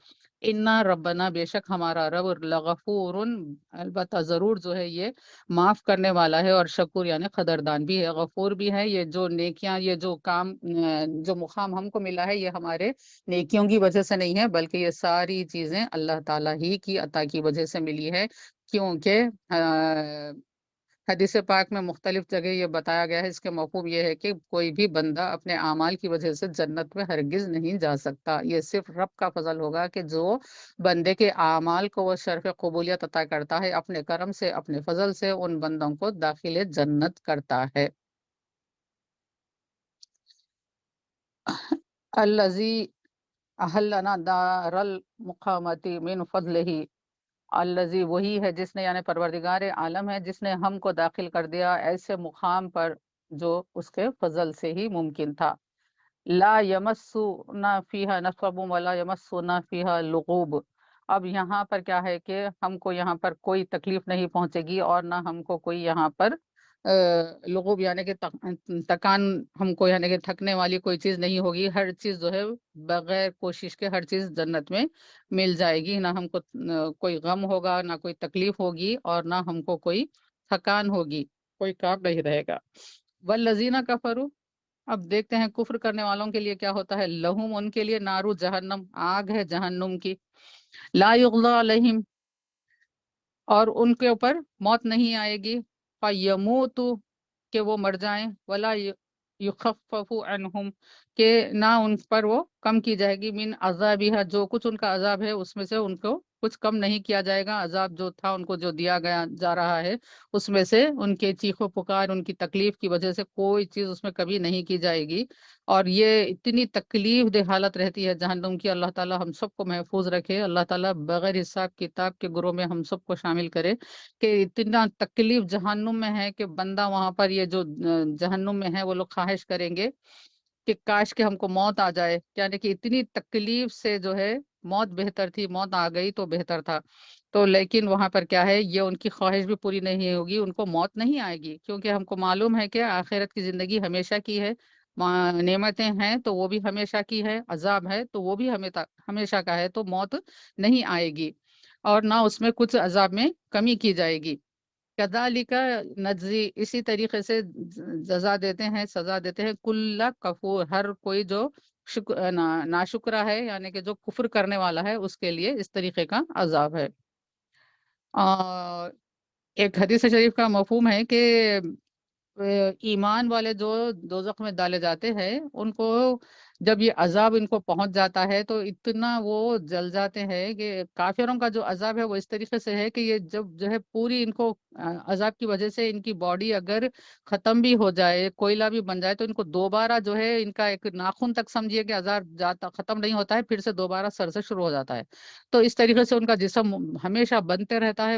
انا ربنا بے شک ہمارا رب لغفور البتہ ضرور جو ہے یہ معاف کرنے والا ہے اور شکور یعنی قدردان بھی ہے غفور بھی ہے. یہ جو نیکیاں یہ جو کام جو مقام ہم کو ملا ہے یہ ہمارے نیکیوں کی وجہ سے نہیں ہے بلکہ یہ ساری چیزیں اللہ تعالیٰ ہی کی عطا کی وجہ سے ملی ہے. کیونکہ حدیث پاک میں مختلف جگہ یہ بتایا گیا ہے. اس کے مفہوم یہ ہے کہ کوئی بھی بندہ اپنے اعمال کی وجہ سے جنت میں ہرگز نہیں جا سکتا. یہ صرف رب کا فضل ہوگا کہ جو بندے کے اعمال کو وہ شرف قبولیت عطا کرتا ہے اپنے کرم سے اپنے فضل سے ان بندوں کو داخل جنت کرتا ہے. الذی احلنا دار المقامت من فضلہ. الذی وہی ہے جس نے یعنی پروردگار عالم ہے جس نے ہم کو داخل کر دیا ایسے مقام پر جو اس کے فضل سے ہی ممکن تھا. لا یمسنا فیہا نصب ولا یمسنا فیہا لغوب. اب یہاں پر کیا ہے کہ ہم کو یہاں پر کوئی تکلیف نہیں پہنچے گی اور نہ ہم کو کوئی یہاں پر لغوب یعنی کہ تکان ہم کو یعنی کہ تھکنے والی کوئی چیز نہیں ہوگی. ہر چیز جو ہے بغیر کوشش کے ہر چیز جنت میں مل جائے گی. نہ ہم کو کوئی غم ہوگا نہ کوئی تکلیف ہوگی اور نہ ہم کو کوئی تھکان ہوگی. کوئی کام نہیں رہے گا. والذین کفروا. اب دیکھتے ہیں کفر کرنے والوں کے لیے کیا ہوتا ہے. لہم ان کے لیے نارو جہنم آگ ہے جہنم کی. لا یغضی علیہم اور ان کے اوپر موت نہیں آئے گی. فیموتوا کہ وہ مر جائیں. ولا یخفف عنہم کہ نہ ان پر وہ کم کی جائے گی. من عذابہ جو کچھ ان کا عذاب ہے اس میں سے ان کو کچھ کم نہیں کیا جائے گا. عذاب جو تھا ان کو جو دیا گیا جا رہا ہے اس میں سے ان کے چیخ و پکار ان کی تکلیف کی وجہ سے کوئی چیز اس میں کبھی نہیں کی جائے گی. اور یہ اتنی تکلیف دہ حالت رہتی ہے جہنم کی. اللہ تعالی ہم سب کو محفوظ رکھے. اللہ تعالی بغیر حساب کتاب کے گروہ میں ہم سب کو شامل کرے کہ اتنا تکلیف جہنم میں ہے کہ بندہ وہاں پر یہ جو جہنم میں ہے وہ لوگ خواہش کریں گے کہ کاش کہ ہم کو موت آ جائے. یعنی کہ اتنی تکلیف سے جو ہے موت بہتر تھی. موت آ گئی تو بہتر تھا. تو لیکن وہاں پر کیا ہے یہ ان کی خواہش بھی پوری نہیں ہوگی. ان کو موت نہیں آئے گی کیونکہ ہم کو معلوم ہے کہ آخرت کی زندگی ہمیشہ کی ہے. نعمتیں ہیں تو وہ بھی ہمیشہ کی ہے. عذاب ہے تو وہ بھی ہمیشہ کا ہے. تو موت نہیں آئے گی اور نہ اس میں کچھ عذاب میں کمی کی جائے گی. کذالک نجزی اسی طریقے سے جزا دیتے ہیں سزا دیتے ہیں کل کفور ہر کوئی جو ناشکرا ہے یعنی کہ جو کفر کرنے والا ہے اس کے لیے اس طریقے کا عذاب ہے۔ ایک حدیث شریف کا مفہوم ہے کہ ایمان والے جو دوزخ میں ڈالے جاتے ہیں ان کو جب یہ عذاب ان کو پہنچ جاتا ہے تو اتنا وہ جل جاتے ہیں کہ کافروں کا جو عذاب ہے وہ اس طریقے سے ہے کہ یہ جب جو ہے پوری ان کو عذاب کی وجہ سے ان کی باڈی اگر ختم بھی ہو جائے، کوئلہ بھی بن جائے، تو ان کو دوبارہ جو ہے ان کا ایک ناخن تک سمجھیے کہ عذاب جاتا ختم نہیں ہوتا ہے، پھر سے دوبارہ سر سے شروع ہو جاتا ہے۔ تو اس طریقے سے ان کا جسم ہمیشہ بنتے رہتا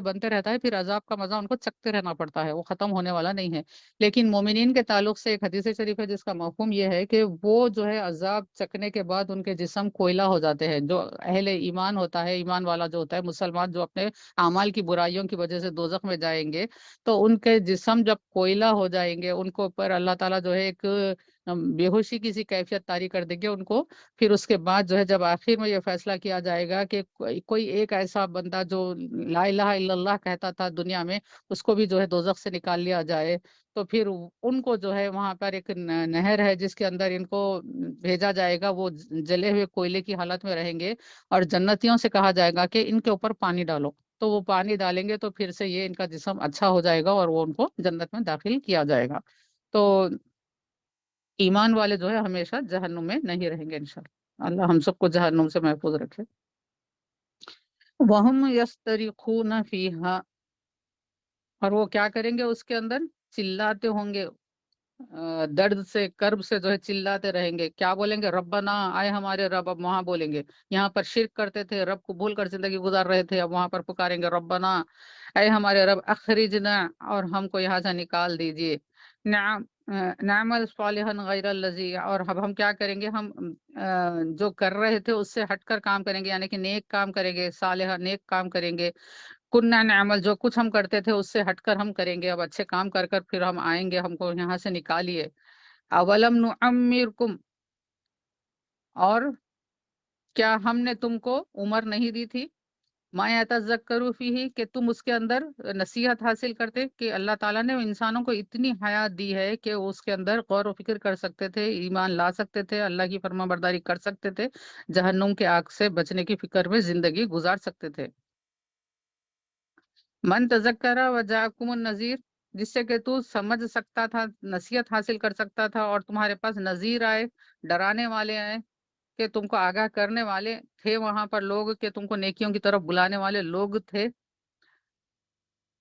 ہے، پھر عذاب کا مزہ ان کو چکھتے رہنا پڑتا ہے، وہ ختم ہونے والا نہیں ہے۔ لیکن مومنین کے تعلق سے ایک حدیث شریف ہے جس کا مفہوم یہ ہے کہ وہ جو ہے عذاب چکنے کے بعد ان کے جسم کوئلہ ہو جاتے ہیں۔ جو اہل ایمان ہوتا ہے، ایمان والا جو ہوتا ہے، مسلمان جو اپنے اعمال کی برائیوں کی وجہ سے دوزخ میں جائیں گے تو ان کے جسم جب کوئلہ ہو جائیں گے، ان کو اوپر اللہ تعالیٰ جو ہے ایک بے ہوشی کی سی کیفیت طاری کر دیں گے ان کو۔ پھر اس کے بعد جو ہے جب آخر میں یہ فیصلہ کیا جائے گا کہ کوئی ایک ایسا بندہ جو لا الہ الا اللہ کہتا تھا دنیا میں، اس کو بھی جو ہے دوزخ سے نکال لیا جائے، تو پھر ان کو جو ہے وہاں پر ایک نہر ہے جس کے اندر ان کو بھیجا جائے گا، وہ جلے ہوئے کوئلے کی حالت میں رہیں گے، اور جنتیوں سے کہا جائے گا کہ ان کے اوپر پانی ڈالو، تو وہ پانی ڈالیں گے تو پھر سے یہ ان کا جسم اچھا ہو جائے گا اور وہ ان کو جنت میں داخل کیا جائے گا۔ تو ایمان والے جو ہے ہمیشہ جہنم میں نہیں رہیں گے انشاءاللہ۔ اللہ ہم سب کو جہنم سے محفوظ رکھے۔ وَهُمْ يَسْتَرِخُونَ فِيهَا، اور وہ کیا کریں گے اس کے اندر؟ چلاتے ہوں گے، درد سے کرب سے جو ہے چلاتے رہیں گے۔ کیا بولیں گے؟ ربنا، آئے ہمارے رب۔ اب وہاں بولیں گے، یہاں پر شرک کرتے تھے، رب کو بھول کر زندگی گزار رہے تھے، اب وہاں پر پکاریں گے ربنا، اے ہمارے رب، اخرجنا، اور ہم کو یہاں سے نکال دیجئے، نعم نعمل صالحا غیر الذی، اور اب ہم کیا کریں گے؟ ہم جو کر رہے تھے اس سے ہٹ کر کام کریں گے، یعنی کہ نیک کام کریں گے، صالحہ نیک کام کریں گے۔ کنہ نعمل، جو کچھ ہم کرتے تھے اس سے ہٹ کر ہم کریں گے، اب اچھے کام کر کر پھر ہم آئیں گے، ہم کو یہاں سے نکالیے۔ اولم نعمرکم، اور کیا ہم نے تم کو عمر نہیں دی تھی؟ ما یتذکر فیہ، کہ تم اس کے اندر نصیحت حاصل کرتے، کہ اللہ تعالیٰ نے انسانوں کو اتنی حیات دی ہے کہ وہ اس کے اندر غور و فکر کر سکتے تھے، ایمان لا سکتے تھے، اللہ کی فرما برداری کر سکتے تھے، جہنم کے آگ سے بچنے کی فکر میں زندگی گزار سکتے تھے۔ من تذکرہ وجاءکم النذیر، جس سے کہ تو سمجھ سکتا تھا، نصیحت حاصل کر سکتا تھا، اور تمہارے پاس نذیر آئے، ڈرانے والے آئے، کہ تم کو آگاہ کرنے والے تھے وہاں پر لوگ، کہ تم کو نیکیوں کی طرف بلانے والے لوگ تھے۔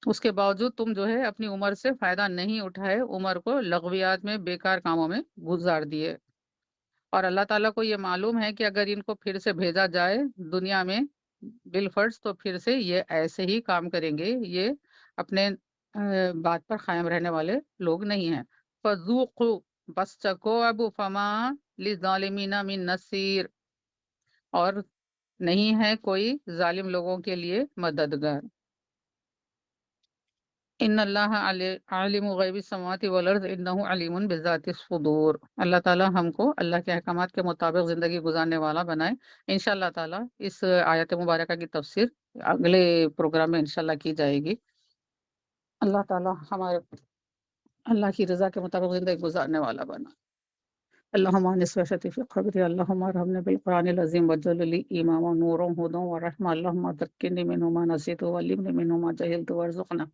اس کے باوجود تم جو ہے اپنی عمر سے فائدہ نہیں اٹھائے، عمر کو لغویات میں، بیکار کاموں میں گزار دیے۔ اور اللہ تعالیٰ کو یہ معلوم ہے کہ اگر ان کو پھر سے بھیجا جائے دنیا میں بالفرض، تو پھر سے یہ ایسے ہی کام کریں گے، یہ اپنے بات پر قائم رہنے والے لوگ نہیں ہیں۔ فذوقوا، بس چکو اب، فما للظالمین من نصیر، اور نہیں ہے کوئی ظالم لوگوں کے لیے مددگار۔ ان اللہ عالم غیب السماوات والارض انہ علیم بذات الصدور۔ اللہ تعالیٰ ہم کو اللہ کے احکامات کے مطابق زندگی گزارنے والا بنائے۔ انشاءاللہ تعالیٰ اس آیت مبارکہ کی تفسیر اگلے پروگرام میں انشاءاللہ کی جائے گی۔ اللہ تعالیٰ ہمارے اللہ کی رضا کے مطابق زندگی گزارنے والا بنا۔ اللهم انس وشتي في قبري، اللهم ارحمني بالقران العظيم واجعل لي اماما ونورا وهدى ورحمة، اللهم ذكرني منه ما نسيت وعلمني منه ما جهلت وارزقنا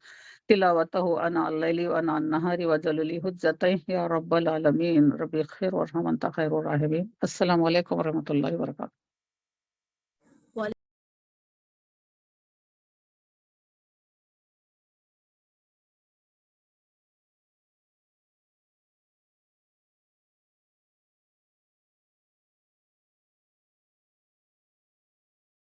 تلاوته انا الليل وانا النهار واجعل لي حجة يا رب العالمين، ربي خير وارحم انت خير الراحمين۔ السلام علیکم ورحمۃ اللہ وبرکاتہ۔